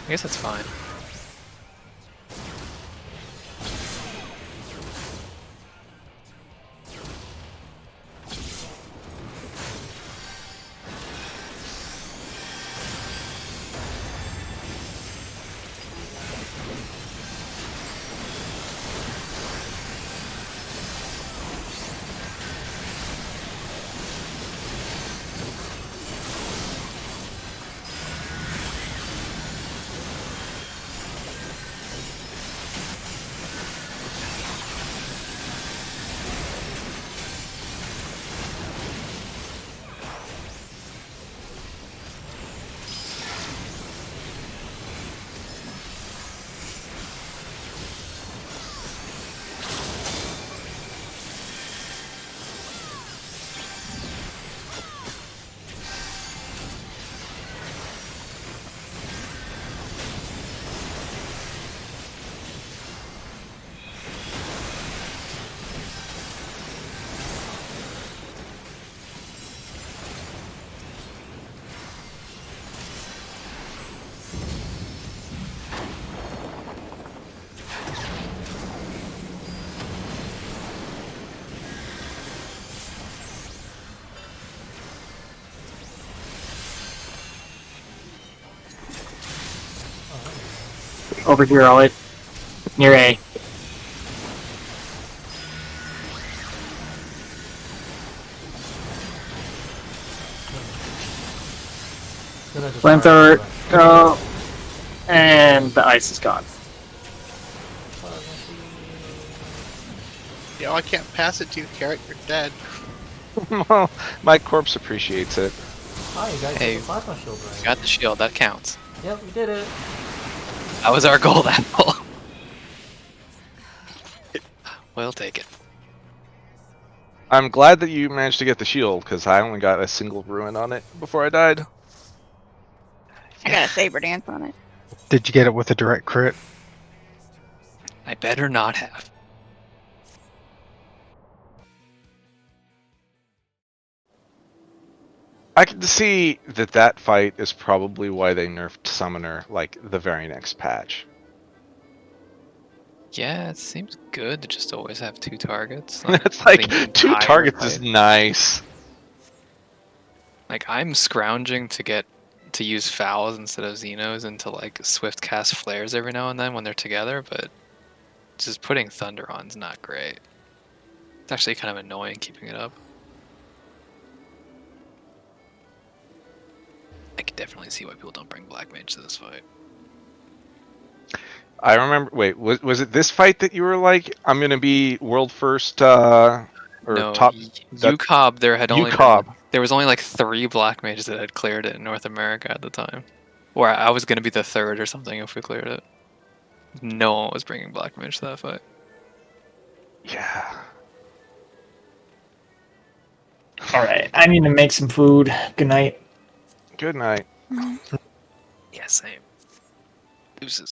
I guess that's fine. Over here, Ollie. Near A. Gonna just Flamethrower, fire go. And the ice is gone. Yo, I can't pass it to you, Carrot. You're dead. Well, my corpse appreciates it. Ah, you guys Hey, did the plasma shield right. Got the shield. That counts. Yep, we did it. That was our goal. That goal. We'll take it. I'm glad that you managed to get the shield, because I only got a single ruin on it before I died. I got a saber dance on it. Did you get it with a direct crit? I better not have. I can see that that fight is probably why they nerfed Summoner, like, the very next patch. Yeah, it seems good to just always have 2 targets. It's like, the 2 entire targets is fight. nice. Like, I'm scrounging to use fouls instead of Xenos and to like swift cast flares every now and then when they're together, but just putting Thunder on's not great. It's actually kind of annoying keeping it up. I can definitely see why people don't bring Black Mage to this fight. I remember, wait, was it this fight that you were like, I'm gonna be world first, or No, top? UCOB, there was only like 3 Black Mages that had cleared it in North America at the time. Or I was gonna be the 3rd or something if we cleared it. No one was bringing Black Mage to that fight. Yeah. Alright, I need to make some food. Good night. Good night. Yeah, same. Deuces.